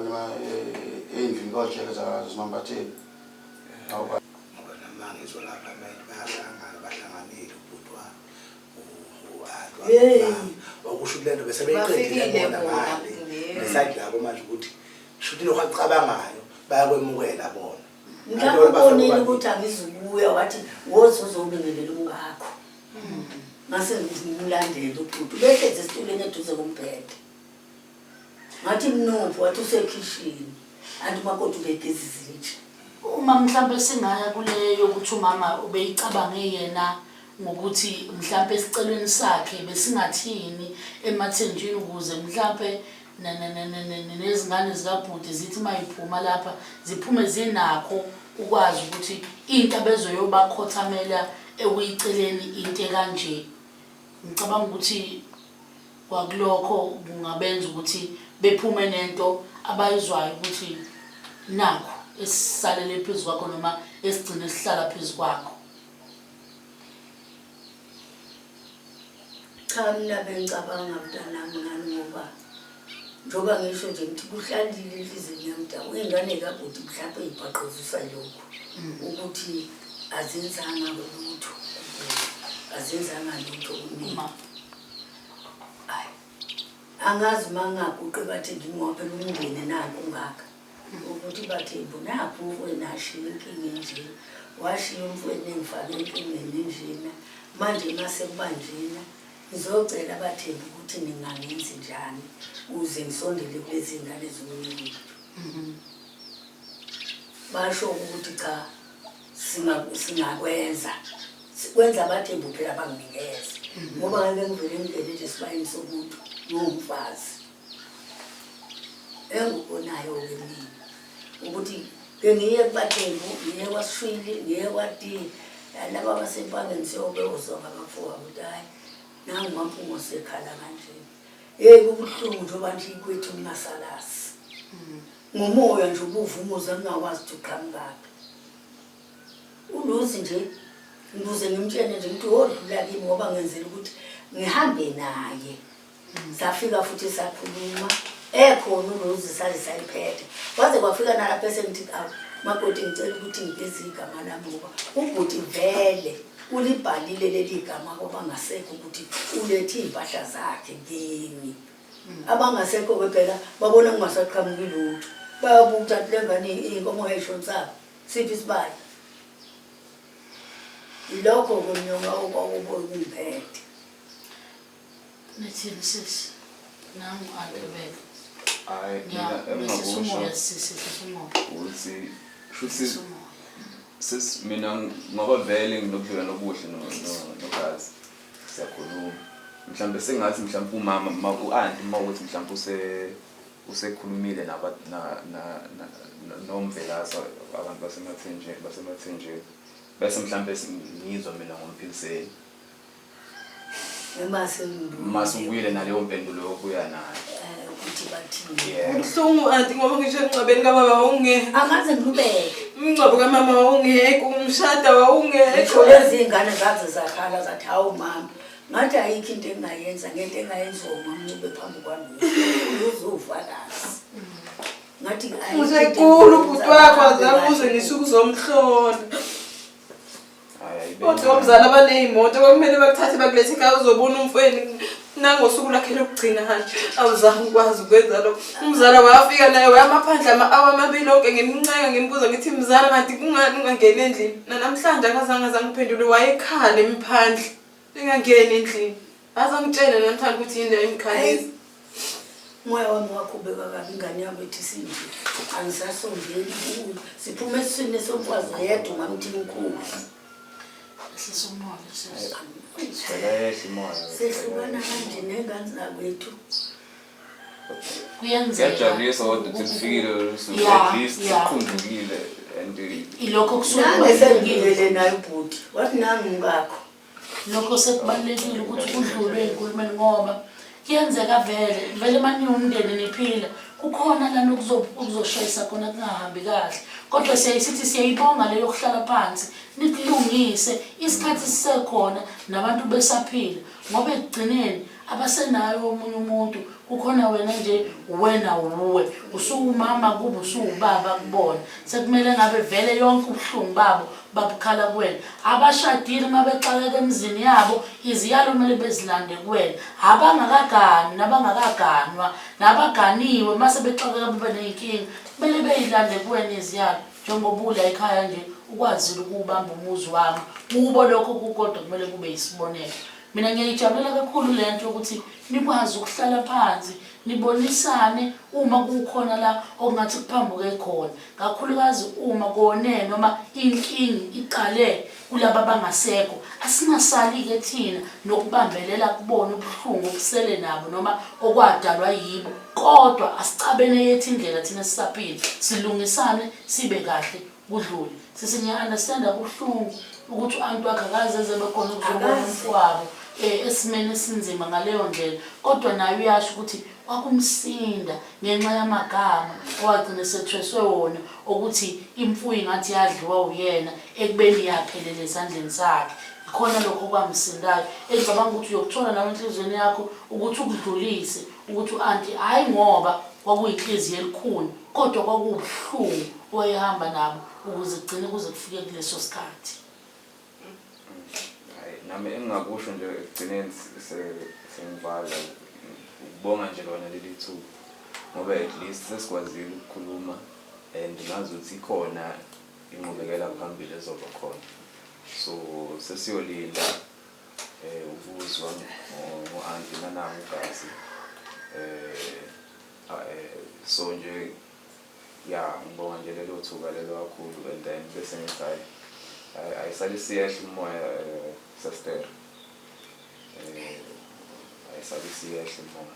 endlini kojele zimambatheni namangizwa lapha bayahlangana bahlanganile ubhuti okusho ukuthi le nto bese beyiqedile bona ngale besayidi labo manje ukuthi shuthi lokhu akucabangayo bayakwemukela bona ngakubonile ukuthi angizukuya wathi woze uzobingelela umkakho ngase ngimlandela ubhuti behlezi esitulweni eduze kombhede ngathi mnopho wathi usekhishini anti umakoti ubegeza izitsha uma mhlawumbe singaya kuleyo ukuthi umama ubeyicabange yena ngokuthi mhlawumbe esicelweni sakhe besingathini emathenjini ukuze mhlawumbe nezingane zikabhuti zithi mayiphuma lapha ziphume zinakho ukwazi ukuthi into abezoyobakhothamela ekuyiceleni into kanje ngicabanga ukuthi kwakulokho kungabenza ukuthi bephume nento abayizwayo ukuthi nakho esisalele phezu kwakho noma esigcine sihlala phezu kwakho cha mina bengicabanga mntanami ngani ngoba njoba ngisho nje ngithi kuhlalile ilizwe yamdawo ingane kabhuti mhlawumbe ibhaqozisa lokho ukuthi azenzanga lutho uma angazi mangaguqe bathi ngingwaphela umndeni nakho ngaka ukuthi bathi mbonapho wena ashiya inkinga enje washiya umfweni engifake enkingeni enjena manje mase kubanjena ngizocela abathembu ukuthi ningangenzi njani uze ngisondele kulezi ngane zomlilo basho ukuthi cha singakwenza sikwenza abathembu phela banginikeza ngoba ngeke ngivele ngivele nje sibayeni somuntu ngumfazi engikubonayo-ke mina ukuthi ke ngiye kubathembu ngiye kwasishwili ngiye kwati laba basempangeni siyobezwa ngabafowabo ukuthi hayi nangu mampungo sekhala kanje kubuhlungu njengoba nje ikwethu kungasalasi ngomoya nje ubuvumuza ngingakwazi ukuthi uqhamukaphi uluzi nje ngibuze ngimtshene nje ngithi wodlula kimi ngoba ngenzela ukuthi ngihambe naye safika futhi sakhuluma ekhona uluzi sale sayiphethe waze kwafika nalapho esengithi awu makoti ngicela ukuthi ngigeze igama lami ngoba ubhuti vele ulibhalile leli gama ngoba ngasekho ukuthi ulethe impahla zakhe kimi abangasekho phela babona kungasaqhamuki lutho bayabuka ukuthi lengane inkomo yayishonsaphi sithi isibali ilokho kunyonga okungiphethe Nithini sisi nami alibeka hayi ngiyasumoya sisi sumoya ukuthi shuthi sis mina ngoba vele nginokudlula nobuhle nogazi siyakhuluma mhlambe sengathi mhlambe umama u-anti mawukuthi mhlambe usekhulumile nomvelasa abantu basemathenjeni bese mhlambe ngizwa mina ngomphikiseni mase ubuyile naleyo mpendulo yokuya nayo ukuthi bathini Ubuhlungu anti ngoba ngisho emncwabeni kababa wawungekho. angaze ngilubeke Umncwabo kamama wawungekho, umshada wawungekho. lezi ingane zaze zakhala zathi hawu mama ngathi ayikho into engayenza ngento engayenziwa umamncube phambi kwami uzuvakazi ngathi Usekhulu ubhuti wakho azabuze ngisuku zomhlolo. Kodwa umzala abanezimoto kwakumele bakuthathe bakulethe ekhaya uzobona umfweni nangosuku lakhe lokugcina manje awuzange ukwazi ukwenza lokho. Umzala wafika naye wayamaphandla awamabili onke ngimnceka ngimbuza ngithi mzala kanti kungani ungangena endlini namhlanje akazange ngiphendule wayekhala emphandle engangena endlini azangitshela namhlanje ukuthi yini emkhalisa moya wami wakhubeka kabi ingane yami ethi sinje angisasondeli siphume esiswini somfazi yedwa ngamthini mkhulu sisumoya sisi sehlukana kanje nengane zakwethu kuyenzeka kuyajabulisa kodwa ukuthi kufikile at least sikhundukile and ilokho nangesengivele naye ubhuti wathi nangu ngakho lokho sekubalekile ukuthi udlulwe enkulumeni ngoba kuyenzeka vele manje umndeni niphila kukhona lana ukuzoshayisa khona kungahambi kahle kodwa siyisithi siyayibonga leyo kuhlala phansi nikulungise isikhathi sisekhona nabantu besaphila ngoba ekugcineni abasenayo omunye umuntu kukhona wena nje wena uwe usumama kubo usubaba kubona sekumele ngabe vele yonke ubuhlungu babo babukhala kuwena abashadile mabexakeka emzini yabo iziyalo kumele bezilande kuwena abangakagani nabangakaganwa nabaganiwe mase bexakeka babe nenkinga kumele beyilande kuwena iziyalo njengoba ula ekhaya nje ukwazile ukubamba umuzi wami kubo lokho kukodwa kumele kube isibonelo mina ngiyayijabulela kakhulu lento ukuthi nikwazi ukuhlala phansi nibonisane uma kukhona la okungathi kuphambuke khona kakhulukazi uma kone noma inkingi iqale kulabo abangasekho asingasali ke thina nokubambelela kubona ubuhlungu obusele nabo noma okwadalwa yibo kodwa asicabene yethi indlela thina sisaphila silungisane sibe kahle kudlule sisinya understand ubuhlungu ukuthi uantu akakaze bekhona ukuzobona umfowabo esimene esinzima ngaleyo ndlela kodwa naye uyasho ukuthi wakumsinda ngenxa yamagama owagcina sethweswe wona ukuthi imfuyo ngathi yadliwa uyena ekubeni yaphelele ezandleni zakhe khona lokho kwamsindayo ecabanga ukuthi uyokuthola nawe enhlizweni yakho ukuthi ukudlulise ukuthi uanti hayi ngoba kwakuyinhliziyo elikhulu kodwa kwakubuhlungu oyehamba nabo ukuze kugcine kuze kufike kuleso sikhathi nami engingakusho nje ekugcineni sengivala ukubonga nje lona leli thuba ngoba at least sesikwazile ukukhuluma and ngazi ukuthi ikhona inqubekela phambili ezoba khona so sesiyolinda ukuzwa ngo-anti nanami ugazi so nje ya ngibonga nje lelo thuba lelo kakhulu and then bese ngithi ayisalisiyehle umoya sister ayisalisiyehle umoya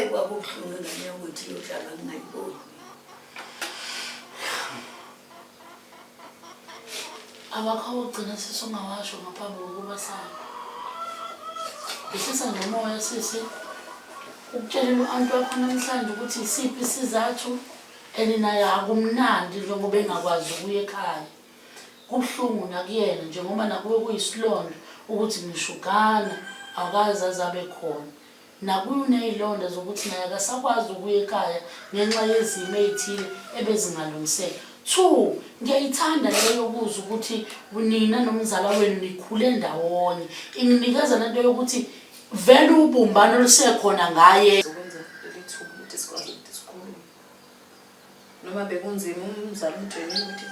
kwakubuhlungu ngane ukuthi yohlala ngingayiboni. Abakho ugcina sisongawasho ngaphambi kokuba sala. Bisisa ngomoya sisi. Ukutshela uAnti wakho namhlanje ukuthi isiphi isizathu naye akumnandi njengoba engakwazi ukuya ekhaya. Kubuhlungu nakuyena njengoba nakuwe kuyisilonda ukuthi ngishugana akaze azabe khona. Nakunezilonda zokuthi naye akasakwazi ukuya ekhaya ngenxa yezimo ezithile ebezingalungiseka. 2 ngiyayithanda leyo kuza ukuthi unina nomzala wenu nikhule ndawonye. Inginikeza lento yokuthi vele ubumbano lusekhona ngaye. Ukwenza lithuba ukuthi sikwazi ukuthi sikhulume. Noma bekunzima umzala umtshela ukuthi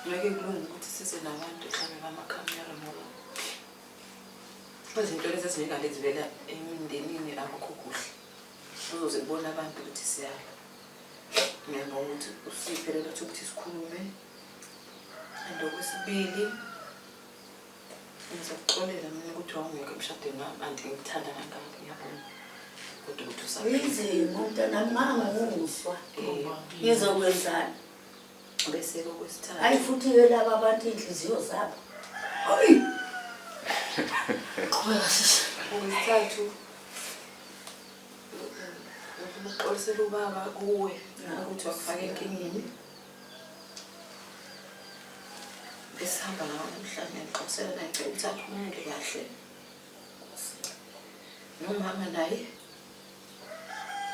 ngeke kulunge ukuthi size nabantu ekhaya kamakhamera ngoba izinto lezi eziningi lezivela emindenini akukho kuhle. Uzoze kubona abantu ukuthi siyala. Ngiyabonga ukuthi usiphe lelo thuba ukuthi sikhulume. Okwesibili ngizokuxolela mina ukuthi wawungeke emshadweni wami ngikuthanda kangaka ngiyabona. Kodwa ukuthi Uyizimo mntanami nganguswa. Ngizokwenzani? Bese okwesithathu. Hayi futhi-ke laba abantu inhliziyo zabo. Hayi. Qhubeka sisi. Okwesithathu ukuxolisela ubaba kuwe ukuthi wakufaka enkingeni. Besihamba nawe namhlanje ngixoxisela naye ukuthi aphumule kahle. Nomama naye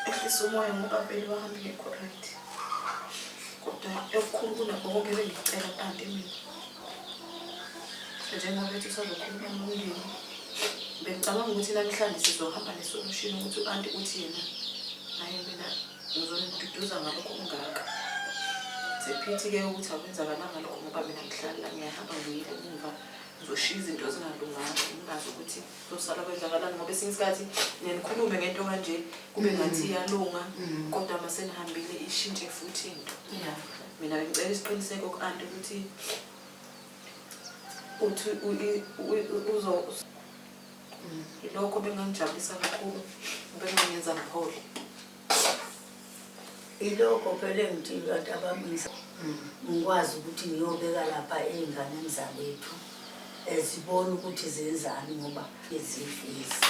ehlisa umoya ngoba vele wahambe nge-correct. Kodwa okukhulu kunakho konke bengicela uAnti mina. Njengoba bethi usazokhuluma nomndeni. Bengicabanga ukuthi namhlanje sizohamba nesolution ukuthi uAnti uthi yena naye mina ngizoniduduza ngalokho kungaka. Sephithi-ke ukuthi akwenzakalanga lokho ngoba mina ngihlala la ngiyahamba ngiyile emuva ngizoshiya izinto ezingalunganga ngingazi ukuthi kuzosala kwenzakalani ngoba esinye isikhathi ngikhulume ngento kanje kube ngathi iyalunga kodwa mase nihambile ishintshe futhi into. Mina bengicela isiqiniseko kuAnti ukuthi ilokho bengangijabulisa kakhulu bengangenza ngiphole. Ilokho phela engithile abantu abamisa. Ngikwazi ukuthi ngiyobeka lapha einganeni zabethu. Sibone ukuthi zenzani ngoba ezifisi.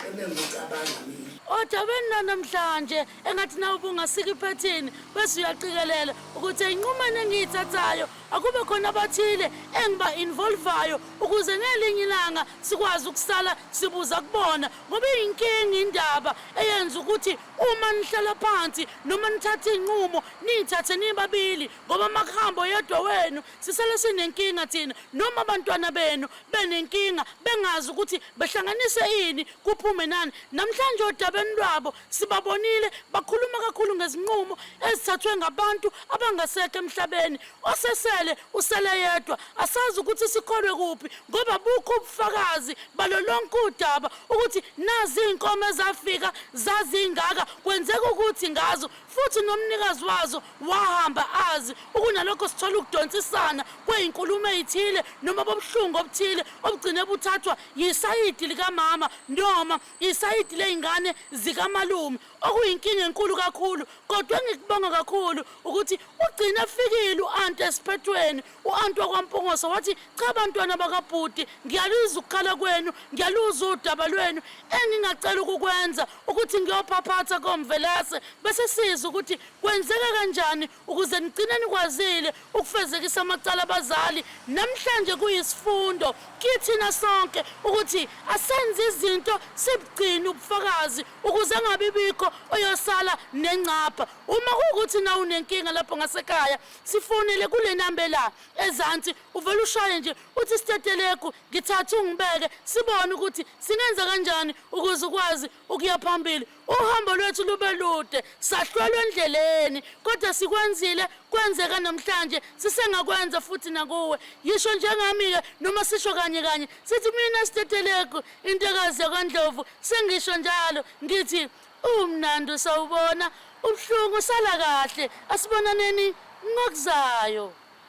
Ebengicabanga mina. Odabeni namhlanje engathi nawe bungasika iphethini bese uyaqikelela ukuthi inqumane engiyithathayo akube khona abathile engiba involvayo ukuze ngelinye ilanga sikwazi ukusala sibuza kubona ngoba inkinga indaba eyenza ukuthi uma nihlala phansi noma nithatha inqumo nithathe nibabili ngoba makuhambo yedwa wenu sisele sinenkinga thina noma abantwana benu benenkinga bengazi ukuthi behlanganise ini kuphume nani. Namhlanje odabeni lwabo sibabonile bakhuluma kakhulu ngezinqumo ezithathwe ngabantu abangasekho emhlabeni. Osesele usele yedwa asazi ukuthi sikholwe kuphi ngoba bukho ubufakazi balolonke udaba ukuthi nazi inkomo ezafika zazingaka kwenzeka ukuthi ngazo futhi nomnikazi wazo wahamba azi ukunalokho sithola ukudonsisana kwezinkulumo ezithile noma bobuhlungu obuthile obugcine buthathwa yisayidi likamama noma isayidi leingane zikamalume okuyinkinga enkulu kakhulu. Kodwa ngikubonga kakhulu ukuthi ugcina efikile uAnti esiphethweni uAnti wakwaMpungoso wathi cha bantwana bakabhuti ngiyaliza ukukhala kwenu ngiyaluza udaba lwenu engingacela ukukwenza ukuthi ngiyophaphatha komvelase bese siza ukuthi kwenzeka kanjani ukuze nigcine nikwazile ukufezekisa amacala abazali. Namhlanje kuyisifundo kithina sonke ukuthi asenze izinto sibugcina ubufakazi ukuze angabibikho oyosala nencapha. Uma kuukuthi na unenkinga lapho ngasekhaya sifonele kule number la ezansi uvela ushaye nje uthi Sitheteleku ngithatha ungibeke sibone ukuthi singenza kanjani ukuze ukwazi ukuya phambili. Uhambo lwethu lube lude sahlwelwe endleleni kodwa sikwenzile kwenzeka namhlanje sisengakwenza futhi nakuwe. Yisho njengami-ke noma sisho kanye kanye sithi mina Sitheteleku intekazi yakwaNdlovu sengisho njalo ngithi umnandi sawubona ubuhlungu sala kahle asibonaneni ngokuzayo.